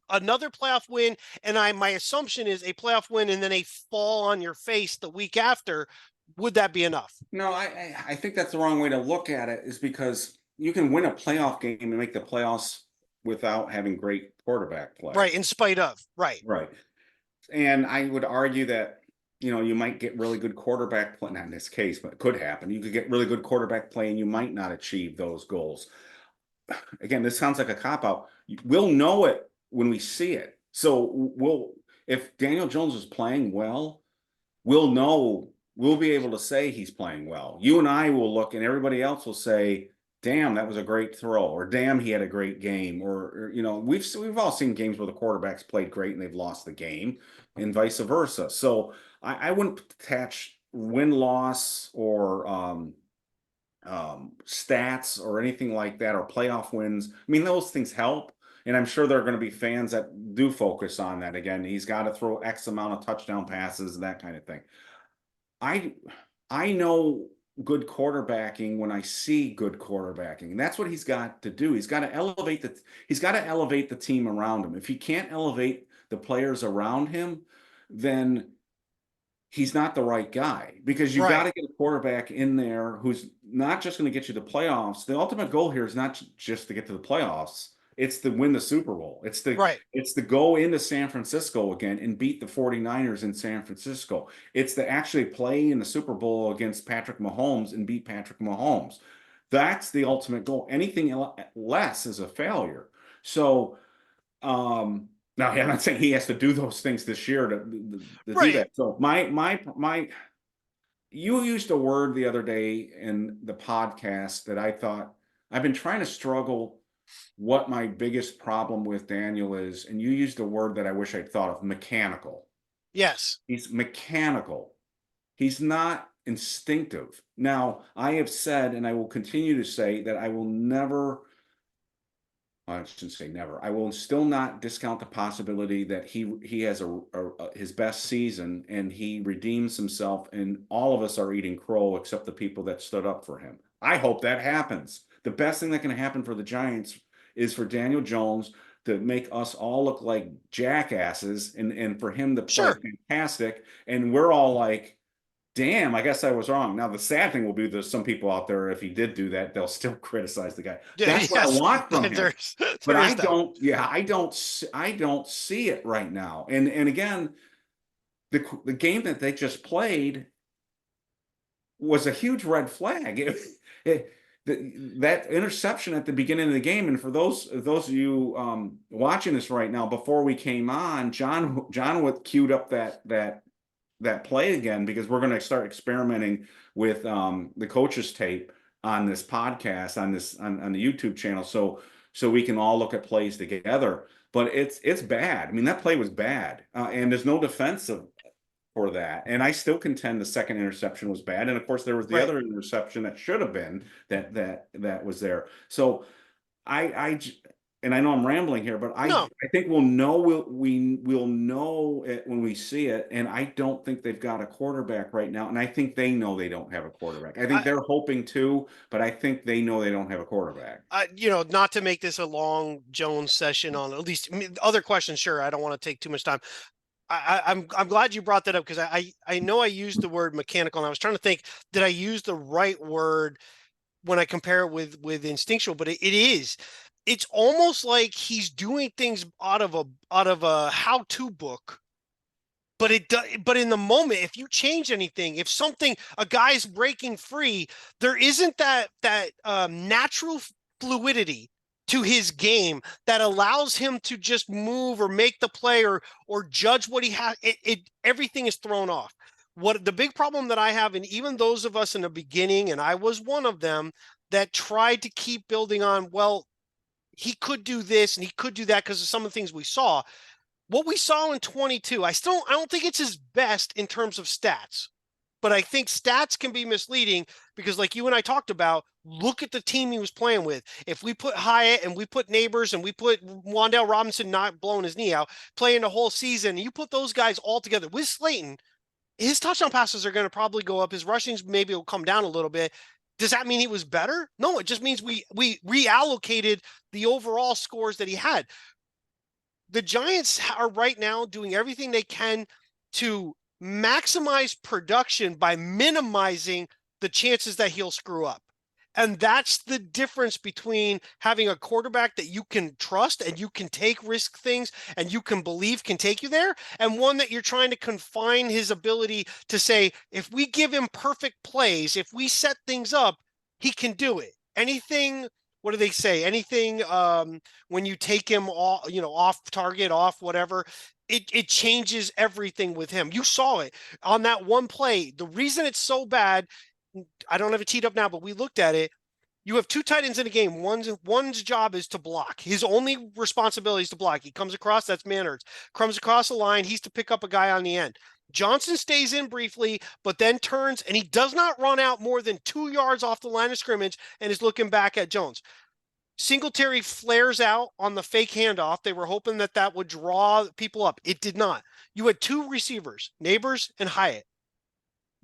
another playoff win? And my assumption is a playoff win and then a fall on your face the week after. Would that be enough? no, I think that's the wrong way to look at it. Is because you can win a playoff game and make the playoffs without having great quarterback play. Right. In spite of. Right. Right. And I would argue that, you might get really good quarterback play, not in this case, but it could happen. You could get really good quarterback play and you might not achieve those goals. Again, this sounds like a cop out. We'll know it when we see it. So if Daniel Jones is playing well, we'll be able to say he's playing well. You and I will look and everybody else will say, damn, that was a great throw, or damn, he had a great game, or we've all seen games where the quarterbacks played great and they've lost the game, and vice versa. So I wouldn't attach win-loss or stats or anything like that, or playoff wins. I mean, those things help, and I'm sure there are going to be fans that do focus on that. Again, he's got to throw X amount of touchdown passes and that kind of thing. I I know good quarterbacking when I see good quarterbacking. And that's what he's got to do. He's got to elevate the team around him. If he can't elevate the players around him, then he's not the right guy, because you got Right. to get a quarterback in there who's not just going to get you the playoffs. The ultimate goal here is not just to get to the playoffs. It's to win the Super Bowl. Right. It's to go into San Francisco again and beat the 49ers in San Francisco. It's to actually play in the Super Bowl against Patrick Mahomes and beat Patrick Mahomes. That's the ultimate goal. Anything less is a failure. So now, I'm not saying he has to do those things this year to do Right. that. So my you used a word the other day in the podcast that I thought I've been trying to struggle what my biggest problem with Daniel is, and you used a word that I wish I'd thought of: mechanical. Yes. He's mechanical. He's not instinctive. Now, I have said, and I will continue to say, that I will never, I shouldn't say never. I will still not discount the possibility that he has his best season and he redeems himself, and all of us are eating crow except the people that stood up for him. I hope that happens. The best thing that can happen for the Giants is for Daniel Jones to make us all look like jackasses, and for him to play Sure. fantastic, and we're all like, damn, I guess I was wrong. Now, the sad thing will be there's some people out there, if he did do that, they'll still criticize the guy. Yeah, That's what I yes. want from him. There's But there is that. I don't see it right now. And again, the game that they just played was a huge red flag. That interception at the beginning of the game, and for those of you watching this right now, before we came on, John would queued up that play again, because we're going to start experimenting with the coaches tape on this podcast, on the YouTube channel, so we can all look at plays together. But it's bad. I mean, that play was bad, and there's no defensive for that. And I still contend the second interception was bad. And of course, there was the Right. other interception that should have been that was there. So I and I know I'm rambling here, but No. I think we'll know it when we see it. And I don't think they've got a quarterback right now. And I think they know they don't have a quarterback. I think I, they're hoping to, but I think they know they don't have a quarterback. not to make this a long Jones session on at least, I mean, other questions. Sure. I don't want to take too much time. I'm glad you brought that up, because I know I used the word mechanical, and I was trying to think, did I use the right word when I compare it with instinctual? But it is. It's almost like he's doing things out of a how-to book. But in the moment, if you change anything, if a guy's breaking free, there isn't that natural fluidity to his game that allows him to just move or make the play or judge what he has. Everything is thrown off. What the big problem that I have, and even those of us in the beginning, and I was one of them, that tried to keep building on, well, he could do this and he could do that because of some of the things we saw. What we saw in 22, I don't think it's his best in terms of stats, but I think stats can be misleading, because like you and I talked about, look at the team he was playing with. If we put Hyatt and we put Neighbors and we put Wandale Robinson not blowing his knee out, playing the whole season, you put those guys all together with Slayton, his touchdown passes are going to probably go up. His rushings maybe will come down a little bit. Does that mean he was better? No, it just means we reallocated the overall scores that he had. The Giants are right now doing everything they can to maximize production by minimizing the chances that he'll screw up. And that's the difference between having a quarterback that you can trust and you can take risk things and you can believe can take you there, and one that you're trying to confine his ability to say, if we give him perfect plays, if we set things up, he can do it. Anything, what do they say? Anything when you take him off, off target, off whatever, it changes everything with him. You saw it on that one play. The reason it's so bad, I don't have it teed up now, but we looked at it. You have two tight ends in a game. One's job is to block. His only responsibility is to block. He comes across, that's Manhurts. Comes across the line, he's to pick up a guy on the end. Johnson stays in briefly, but then turns, and he does not run out more than 2 yards off the line of scrimmage and is looking back at Jones. Singletary flares out on the fake handoff. They were hoping that would draw people up. It did not. You had two receivers, Neighbors and Hyatt.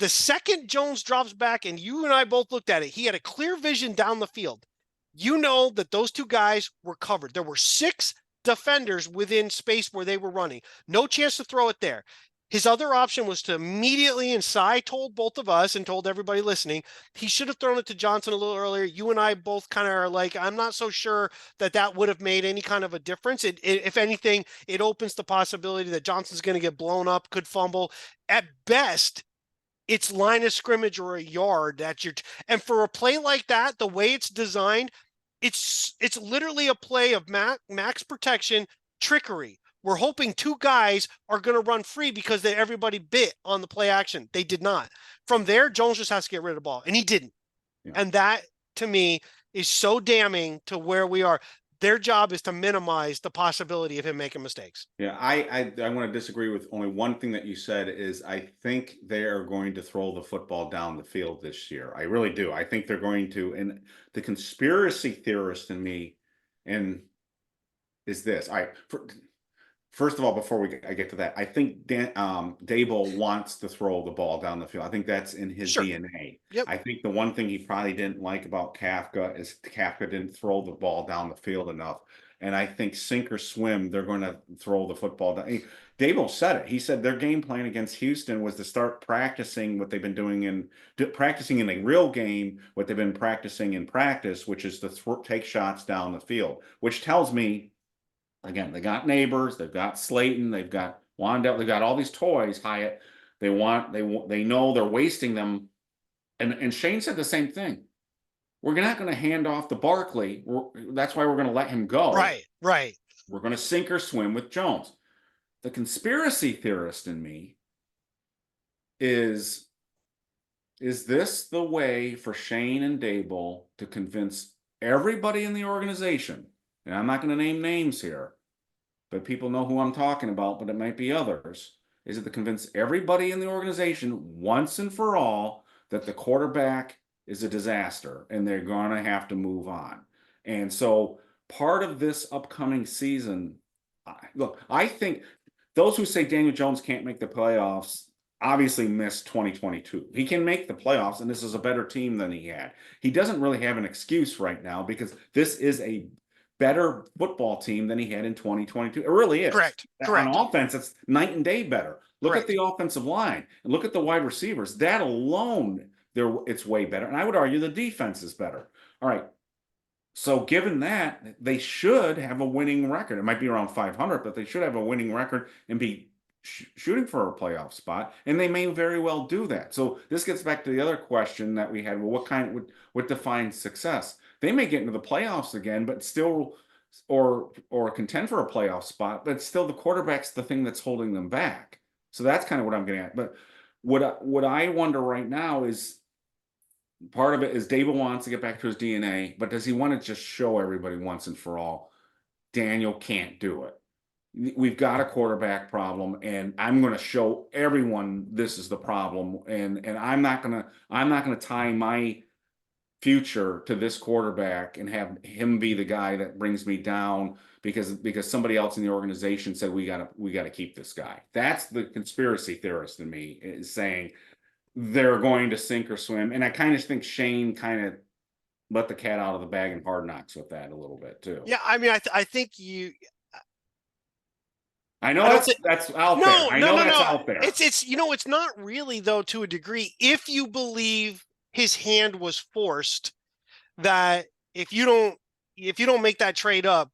The second Jones drops back, and you and I both looked at it, he had a clear vision down the field. You know that those two guys were covered. There were 6 defenders within space where they were running. No chance to throw it there. His other option was to immediately, and Cy told both of us and told everybody listening, he should have thrown it to Johnson a little earlier. You and I both kind of are like, I'm not so sure that that would have made any kind of a difference. If anything, it opens the possibility that Johnson's going to get blown up, could fumble. At best, it's line of scrimmage or a yard that you're, and for a play like that, the way it's designed, it's literally a play of max protection trickery. We're hoping 2 guys are going to run free because everybody bit on the play action. They did not. From there, Jones just has to get rid of the ball, and he didn't. Yeah. And that, to me, is so damning to where we are. Their job is to minimize the possibility of him making mistakes. Yeah, I want to disagree with only one thing that you said is I think they are going to throw the football down the field this year. I really do. I think they're going to. And the conspiracy theorist in me and is this. First of all, before I get to that, I think Dable wants to throw the ball down the field. I think that's in his DNA. Yep. I think the one thing he probably didn't like about Kafka is Kafka didn't throw the ball down the field enough. And I think sink or swim, they're going to throw the football down. Dable said it. He said their game plan against Houston was to start practicing what they've been doing practicing in a real game, what they've been practicing in practice, which is to take shots down the field, which tells me, again, they got Neighbors, they've got Slayton, they've got Wandell, they've got all these toys, Hyatt. They know they're wasting them. And Shane said the same thing. We're not going to hand off to Barkley. That's why we're going to let him go. Right. We're going to sink or swim with Jones. The conspiracy theorist in me is this the way for Shane and Dable to convince everybody in the organization? And I'm not going to name names here, but people know who I'm talking about, but it might be others. Is it to convince everybody in the organization once and for all that the quarterback is a disaster and they're going to have to move on? And so part of this upcoming season, look, I think those who say Daniel Jones can't make the playoffs obviously missed 2022. He can make the playoffs, and this is a better team than he had. He doesn't really have an excuse right now because this is a better football team than he had in 2022. It really is. Correct. On offense, it's night and day better. Look at the offensive line and look at the wide receivers. That alone, it's way better. And I would argue the defense is better. All right. So given that, they should have a winning record. It might be around 500, but they should have a winning record and be shooting for a playoff spot. And they may very well do that. So this gets back to the other question that we had. Well, what defines success? They may get into the playoffs again, but still, or contend for a playoff spot, but still the quarterback's the thing that's holding them back. So that's kind of what I'm getting at. But what I wonder right now is, part of it is Dable wants to get back to his DNA, but does he want to just show everybody once and for all, Daniel can't do it? We've got a quarterback problem, and I'm going to show everyone this is the problem, and I'm not going to tie my future to this quarterback and have him be the guy that brings me down because somebody else in the organization said we got to keep this guy. That's the conspiracy theorist in me, is saying they're going to sink or swim. And I kind of think Shane kind of let the cat out of the bag in Hard Knocks with that a little bit too. Yeah, I mean, I think you. I know that's out there. I know that's out there. It's it's not really though, to a degree, if you believe his hand was forced, that if you don't make that trade up,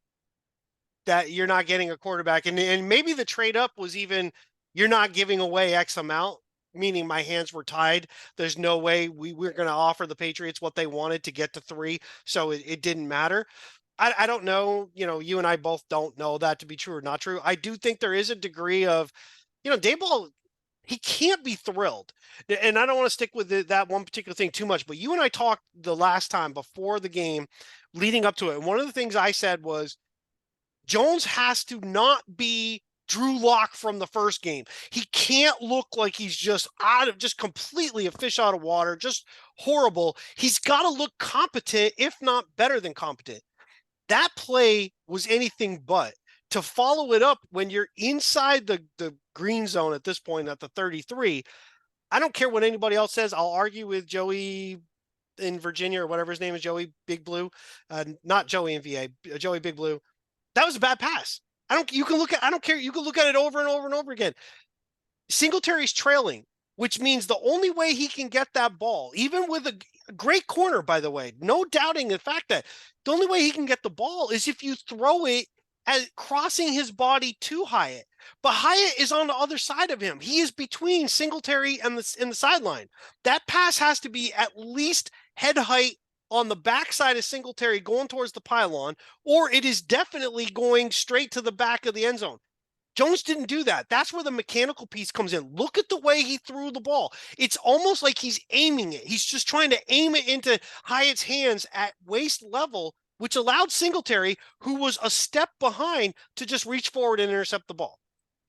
that you're not getting a quarterback. And maybe the trade up was even, you're not giving away X amount, meaning my hands were tied. There's no way we're going to offer the Patriots what they wanted to get to 3. So it didn't matter. I don't know, you and I both don't know that to be true or not true. I do think there is a degree of, Daboll, he can't be thrilled. And I don't want to stick with that one particular thing too much, but you and I talked the last time before the game leading up to it. And one of the things I said was Jones has to not be Drew Lock from the first game. He can't look like he's just completely a fish out of water, just horrible. He's got to look competent, if not better than competent. That play was anything but. To follow it up when you're inside the green zone at this point at the 33, I don't care what anybody else says. I'll argue with Joey in Virginia or whatever his name is, Joey Big Blue, not Joey in VA, Joey Big Blue. That was a bad pass. I don't. You can look at. I don't care. You can look at it over and over and over again. Singletary's trailing, which means the only way he can get that ball, even with a great corner, by the way, no doubting the fact that the only way he can get the ball is if you throw it at crossing his body to Hyatt. But Hyatt is on the other side of him. He is between Singletary and the sideline. That pass has to be at least head height on the backside of Singletary going towards the pylon, or it is definitely going straight to the back of the end zone. Jones didn't do that. That's where the mechanical piece comes in. Look at the way he threw the ball. It's almost like he's aiming it. He's just trying to aim it into Hyatt's hands at waist level, which allowed Singletary, who was a step behind, to just reach forward and intercept the ball.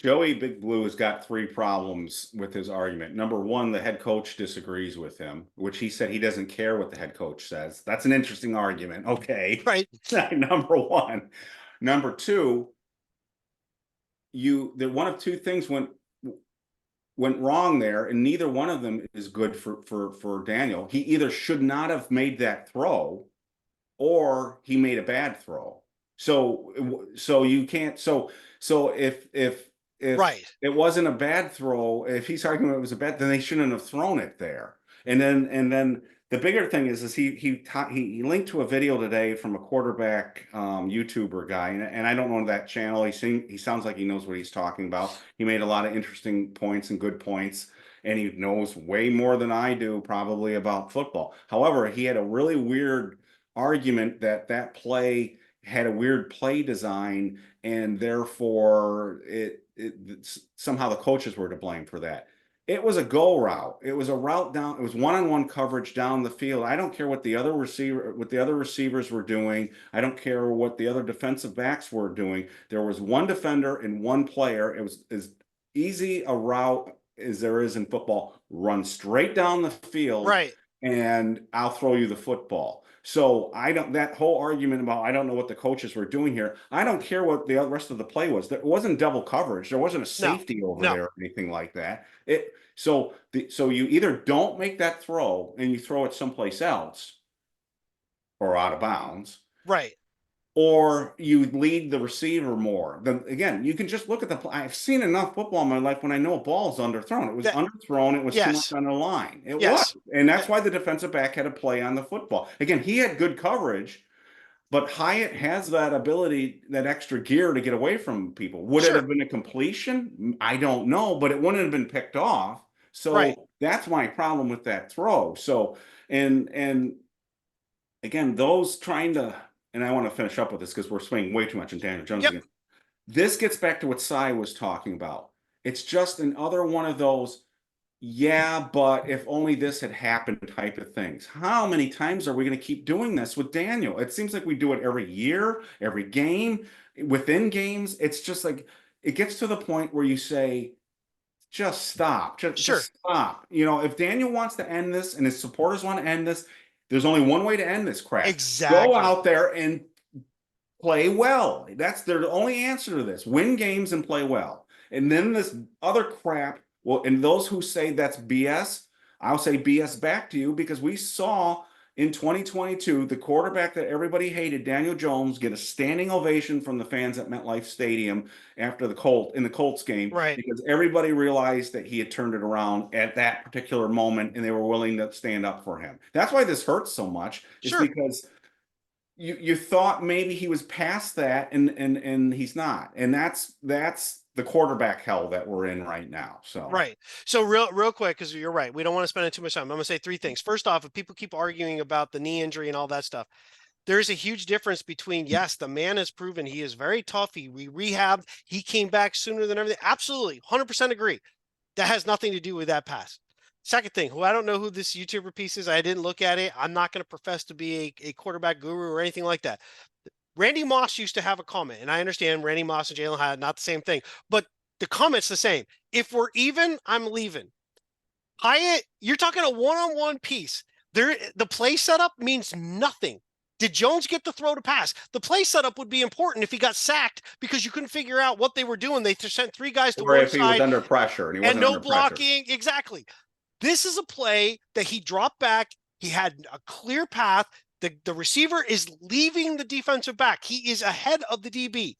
Joey Big Blue has got 3 problems with his argument. Number one, the head coach disagrees with him, which he said he doesn't care what the head coach says. That's an interesting argument. Okay. Right. Number one. Number two, one of 2 things went wrong there, and neither one of them is good for Daniel. He either should not have made that throw, or he made a bad throw. So you can't. So if Right. it wasn't a bad throw, if he's arguing it was a bad, then they shouldn't have thrown it there. And then the bigger thing is he linked to a video today from a quarterback YouTuber guy, and I don't know that channel. He sounds like he knows what he's talking about. He made a lot of interesting points and good points, and he knows way more than I do probably about football. However, he had a really weird argument that play had a weird play design, and therefore somehow the coaches were to blame for that. It was a go route. It was a route down. It was one-on-one coverage down the field. I don't care what the other receivers were doing. I don't care what the other defensive backs were doing. There was one defender and one player. It was as easy a route as there is in football. Run straight down the field, Right. and I'll throw you the football. So that whole argument about I don't know what the coaches were doing here. I don't care what the rest of the play was. There wasn't double coverage. There wasn't a safety over there or anything like that. So you either don't make that throw and you throw it someplace else or out of bounds. Right. Or you lead the receiver more. Then again, you can just look at the play. I've seen enough football in my life when I know a ball is underthrown. It was underthrown. It was too much on the line. It was. And that's why the defensive back had to play on the football. Again, he had good coverage, but Hyatt has that ability, that extra gear to get away from people. Would it have been a completion? I don't know, but it wouldn't have been picked off. So that's my problem with that throw. So, and again, those trying to, and I want to finish up with this because we're swinging way too much in Daniel Jones again. This gets back to what Cy was talking about. It's just another one of those, but if only this had happened type of things. How many times are we going to keep doing this with Daniel? It seems like we do it every year, every game, within games. It's just like, it gets to the point where you say, just stop. Just stop. If Daniel wants to end this and his supporters want to end this, there's only one way to end this crap. Exactly. Go out there and play well. That's their only answer to this. Win games and play well. And then this other crap, well, and those who say that's BS, I'll say BS back to you, because we saw in 2022, the quarterback that everybody hated, Daniel Jones, get a standing ovation from the fans at MetLife Stadium after the Colts game, because everybody realized that he had turned it around at that particular moment, and they were willing to stand up for him. That's why this hurts so much. It's because you thought maybe he was past that, and he's not, and that's the quarterback hell that we're in right now. So So real quick, because you're right, we don't want to spend too much time. I'm going to say 3 things. First off, if people keep arguing about the knee injury and all that stuff, there's a huge difference between, yes, the man has proven he is very tough. He rehabbed. He came back sooner than everything. Absolutely, 100% agree. That has nothing to do with that pass. Second thing, I don't know who this YouTuber piece is. I didn't look at it. I'm not going to profess to be a quarterback guru or anything like that. Randy Moss used to have a comment, and I understand Randy Moss and Jalen Hyatt, not the same thing, but the comment's the same. If we're even, I'm leaving. Hyatt, you're talking a one-on-one piece. The play setup means nothing. Did Jones get the throw to pass? The play setup would be important if he got sacked because you couldn't figure out what they were doing. They sent 3 guys to one side. Or if he was under pressure and he wasn't no under blocking. pressure. Exactly. This is a play that he dropped back. He had a clear path. The receiver is leaving the defensive back. He is ahead of the DB.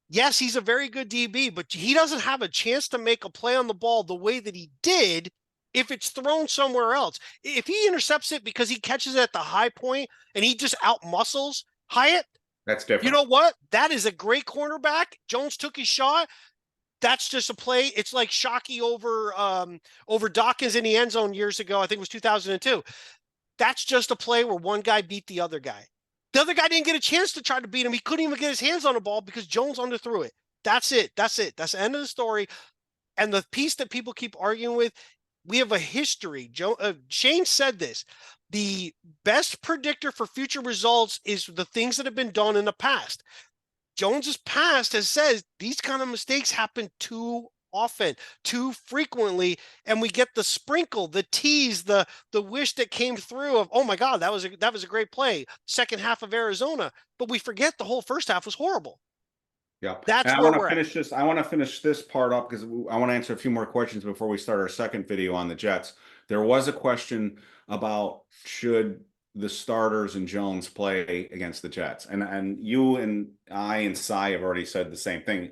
Yes, he's a very good DB, but he doesn't have a chance to make a play on the ball the way that he did if it's thrown somewhere else. If he intercepts it because he catches it at the high point and he just out muscles Hyatt, That's you different. know what? That is a great cornerback. Jones took his shot. That's just a play. It's like Shockey over Dawkins in the end zone years ago. I think it was 2002. That's just a play where one guy beat the other guy. The other guy didn't get a chance to try to beat him. He couldn't even get his hands on the ball because Jones underthrew it. That's it. That's it. That's the end of the story. And the piece that people keep arguing with, we have a history. Shane said this. The best predictor for future results is the things that have been done in the past. Jones's past has said these kind of mistakes happen too often, too frequently, and we get the sprinkle, the tease, the wish that came through of, oh my God, that was a great play. Second half of Arizona, but we forget the whole first half was horrible. Yep. And That's I where want to we're at. finish this. I want to finish this part up because I want to answer a few more questions before we start our second video on the Jets. There was a question about should the starters and Jones play against the Jets, and you and I and Cy have already said the same thing.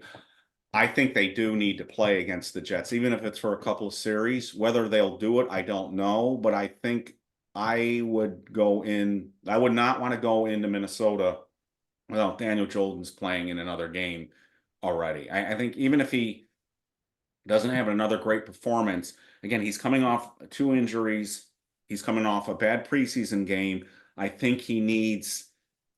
I think they do need to play against the Jets, even if it's for a couple of series. Whether they'll do it, I don't know, but I think I would go in. I would not want to go into Minnesota well, Daniel Jordan's playing in another game already. I think even if he doesn't have another great performance, again, he's coming off two injuries. He's coming off a bad preseason game. I think he needs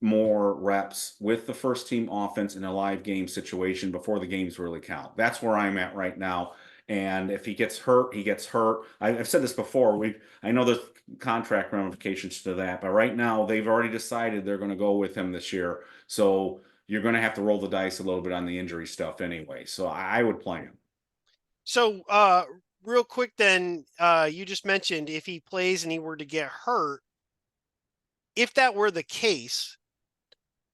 more reps with the first team offense in a live game situation before the games really count. That's where I'm at right now. And if he gets hurt, he gets hurt. I've said this before. I know there's contract ramifications to that, but right now they've already decided they're going to go with him this year. So you're going to have to roll the dice a little bit on the injury stuff anyway. So I would play him. So real quick then, you just mentioned if he plays and he were to get hurt, if that were the case,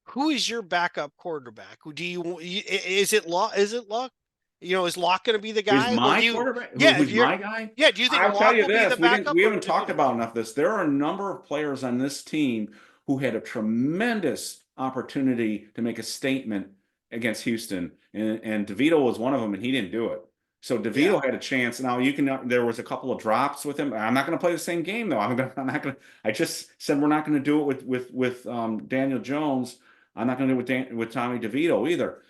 who is your backup quarterback? Who do you is it Luck? Is it Luck? Is Locke going to be the Who's guy, or my do you? quarterback? Yeah, Who's my guy? yeah. Do you think I'll tell Locke you will be the this: backup, we or haven't talked about enough of this. There are a number of players on this team who had a tremendous opportunity to make a statement against Houston, and DeVito was one of them, and he didn't do it. So Yeah. DeVito had a chance. Now you can. There was a couple of drops with him. I'm not going to play the same game though. I'm not going to. I just said we're not going to do it with Daniel Jones. I'm not going to do it with Tommy DeVito either.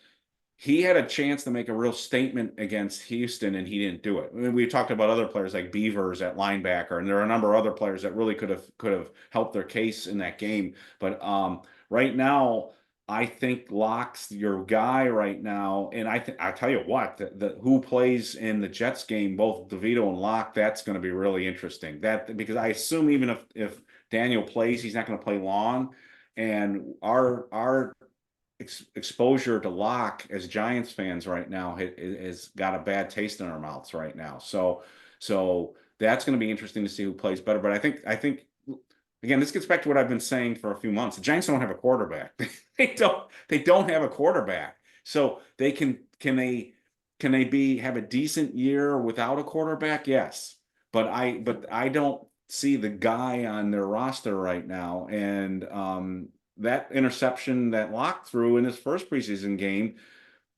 He had a chance to make a real statement against Houston, and he didn't do it. I mean, we talked about other players like Beavers at linebacker, and there are a number of other players that really could have helped their case in that game. But right now, I think Locke's your guy right now, and I tell you what, the who plays in the Jets game, both DeVito and Locke, that's going to be really interesting. That because I assume even if Daniel plays, he's not going to play long, and our exposure to Locke as Giants fans right now has got a bad taste in our mouths right now. So that's going to be interesting to see who plays better. But I think again, this gets back to what I've been saying for a few months. The Giants don't have a quarterback. They don't have a quarterback. So can they have a decent year without a quarterback? Yes. But I don't see the guy on their roster right now. And that interception that Locke threw in his first preseason game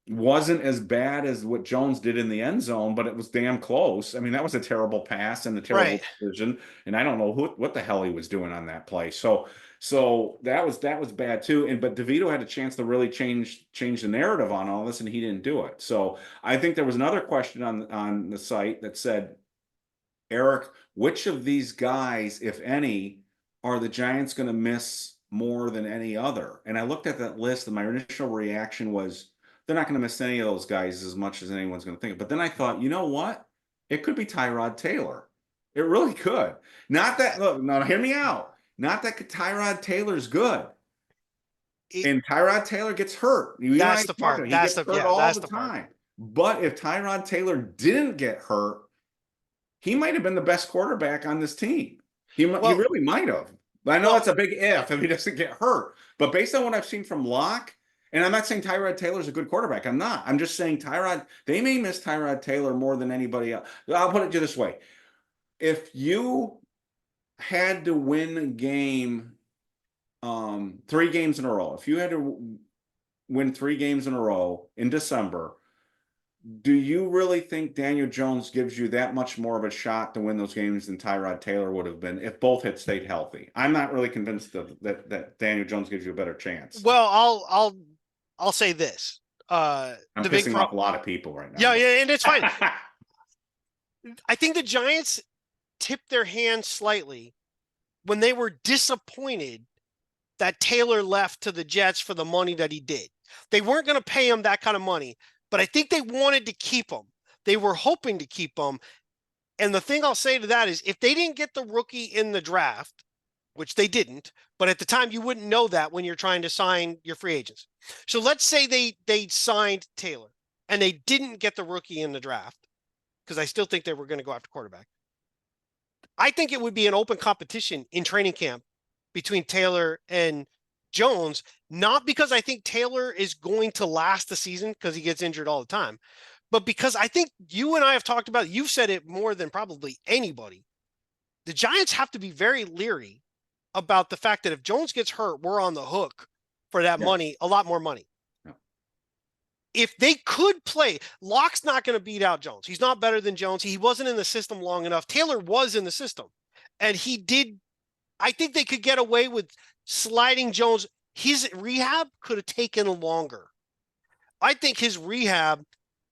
wasn't as bad as what Jones did in the end zone, but it was damn close. I mean, that was a terrible pass and a Right. terrible decision, and I don't know what the hell he was doing on that play. So that was bad too. But DeVito had a chance to really change the narrative on all this, and he didn't do it. So I think there was another question on the site that said, Eric, which of these guys, if any, are the Giants going to miss more than any other? And I looked at that list, and my initial reaction was they're not going to miss any of those guys as much as anyone's going to think. But then I thought, you know what? It could be Tyrod Taylor. It really could. Not that, look, no, hear me out. Not that Tyrod Taylor's good. It, And Tyrod Taylor gets hurt. You and I that's the talked part. about it. He That's gets the hurt yeah. all That's the the part. time. But if Tyrod Taylor didn't get hurt, he might have been the best quarterback on this team. He Well, really might have. I know well, that's a big if he doesn't get hurt. But based on what I've seen from Locke, and I'm not saying Tyrod Taylor's a good quarterback. I'm not. I'm just saying they may miss Tyrod Taylor more than anybody else. I'll put it this way. if you had to win a game, 3 games in a row, if you had to win 3 games in a row in December, do you really think Daniel Jones gives you that much more of a shot to win those games than Tyrod Taylor would have been if both had stayed healthy? I'm not really convinced that Daniel Jones gives you a better chance. Well, I'll say this. I'm The big pissing pro off a lot of people right Yeah, now. yeah, and it's fine. I think the Giants tipped their hand slightly when they were disappointed that Taylor left to the Jets for the money that he did. They weren't going to pay him that kind of money, but I think they wanted to keep him. They were hoping to keep him. And the thing I'll say to that is if they didn't get the rookie in the draft, which they didn't, but at the time you wouldn't know that when you're trying to sign your free agents. So let's say they signed Taylor and they didn't get the rookie in the draft because I still think they were going to go after quarterback. I think it would be an open competition in training camp between Taylor and Jones, not because I think Taylor is going to last the season because he gets injured all the time, but because I think you and I have talked about it, you've said it more than probably anybody. The Giants have to be very leery about the fact that if Jones gets hurt, we're on the hook for that Yes. money, a lot more money. Yeah. If they could play, Locke's not going to beat out Jones. He's not better than Jones. He wasn't in the system long enough. Taylor was in the system, and he did. I think they could get away with sliding Jones. His rehab could have taken longer. I think his rehab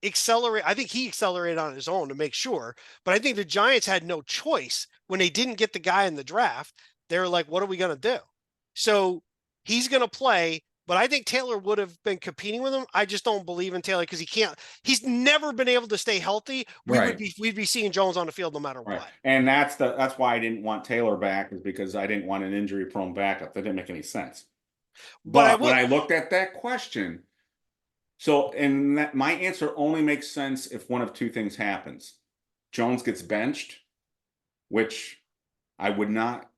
I think he accelerated on his own to make sure, but I think the Giants had no choice when they didn't get the guy in the draft. They were like, what are we going to do? So he's going to play, but I think Taylor would have been competing with him. I just don't believe in Taylor because he's never been able to stay healthy. Right. We'd be seeing Jones on the field no matter Right. what. And that's why I didn't want Taylor back, is because I didn't want an injury prone backup. That didn't make any sense. But I But when will, I looked at that question, so and that my answer only makes sense if one of two things happens. Jones gets benched, which I would not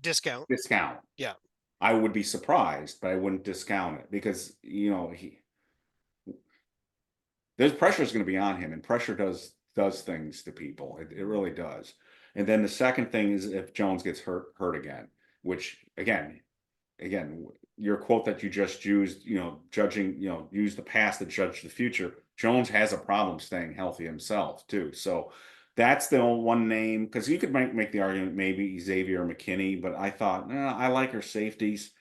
discount. discount. Yeah. I would be surprised, but I wouldn't discount it because there's pressure is going to be on him, and pressure does things to people. It really does. And then the second thing is if Jones gets hurt again, which again, your quote that you just used, judging, use the past to judge the future. Jones has a problem staying healthy himself too. So that's the one name, because you could make the argument maybe Xavier McKinney, but I thought, I like our safeties.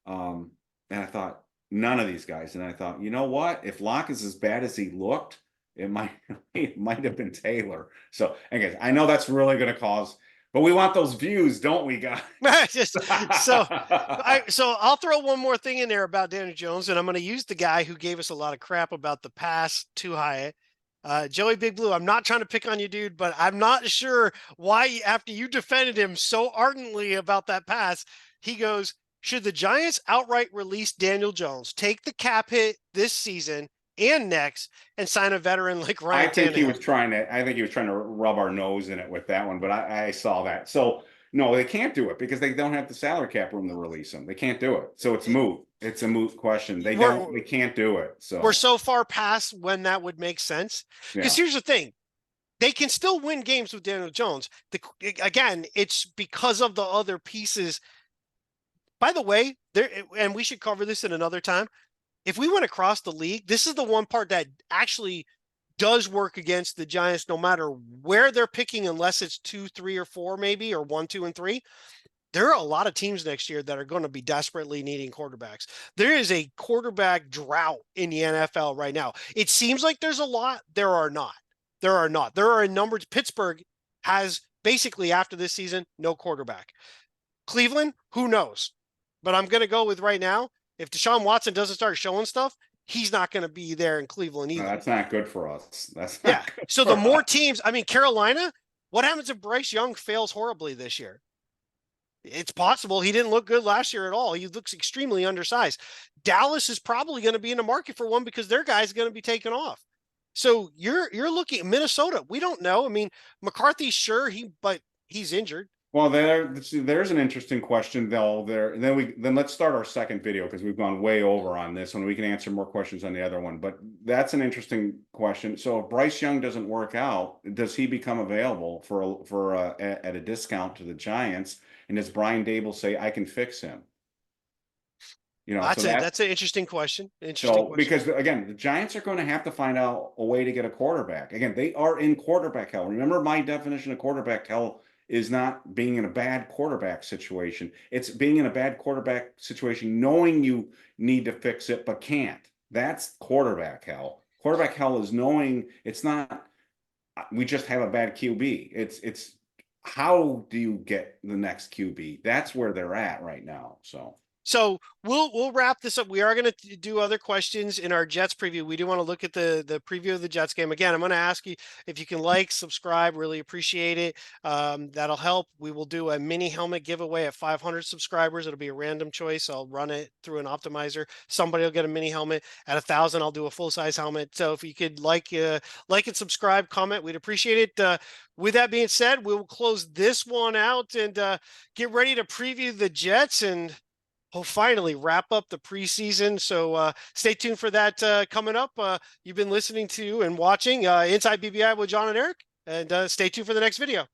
And I thought none of these guys. And I thought, you know what? If Locke is as bad as he looked, it might have been Taylor. So again, I know that's really going to cause, but we want those views, don't we, guys? so I'll throw one more thing in there about Daniel Jones, and I'm going to use the guy who gave us a lot of crap about the pass to Hyatt. Joey Big Blue, I'm not trying to pick on you, dude, but I'm not sure why after you defended him so ardently about that pass, he goes, should the Giants outright release Daniel Jones, take the cap hit this season and next, and sign a veteran like Ryan I think he Tannehill? was trying to rub our nose in it with that one, but I saw that. So no, they can't do it because they don't have the salary cap room to release him. They can't do it. So it's moot. It's a moot question. They can't do it. We're So so far past when that would make sense. Because yeah. here's the thing. They can still win games with Daniel Jones. Again, it's because of the other pieces. By the way, and we should cover this in another time. If we went across the league, this is the one part that actually does work against the Giants, no matter where they're picking, unless it's 2, 3, or 4, maybe, or 1, 2, and 3. There are a lot of teams next year that are going to be desperately needing quarterbacks. There is a quarterback drought in the NFL right now. It seems like there's a lot. There are not. There are not. There are a number. Pittsburgh has basically after this season, no quarterback. Cleveland, who knows? But I'm going to go with right now. If Deshaun Watson doesn't start showing stuff, he's not going to be there in Cleveland either. No, that's not good for us. That's yeah. not good So for the more us. teams, I mean, Carolina, what happens if Bryce Young fails horribly this year? It's possible. He didn't look good last year at all. He looks extremely undersized. Dallas is probably going to be in the market for one because their guy's going to be taken off. So you're looking at Minnesota. We don't know. I mean, McCarthy's sure but he's injured. Well, there's an interesting question though. Then let's start our second video because we've gone way over on this one. We can answer more questions on the other one, but that's an interesting question. So if Bryce Young doesn't work out, does he become available at a discount to the Giants? And does Brian Dable say I can fix him? So That's an interesting question. Interesting so question. because again, the Giants are going to have to find out a way to get a quarterback. Again, they are in quarterback hell. Remember, my definition of quarterback hell is not being in a bad quarterback situation. It's being in a bad quarterback situation knowing you need to fix it but can't. That's quarterback hell. Quarterback hell is knowing it's not we just have a bad QB. It's how do you get the next QB? That's where they're at right now. So we'll wrap this up. We are going to do other questions in our Jets preview. We do want to look at the preview of the Jets game. Again, I'm going to ask you if you can like, subscribe, really appreciate it. That'll help. We will do a mini helmet giveaway at 500 subscribers. It'll be a random choice. I'll run it through an optimizer. Somebody will get a mini helmet. At 1,000, I'll do a full-size helmet. So if you could like and subscribe, comment, we'd appreciate it. With that being said, we will close this one out and get ready to preview the Jets and finally wrap up the preseason. So stay tuned for that coming up. You've been listening to and watching Inside BBI with John and Eric, and stay tuned for the next video.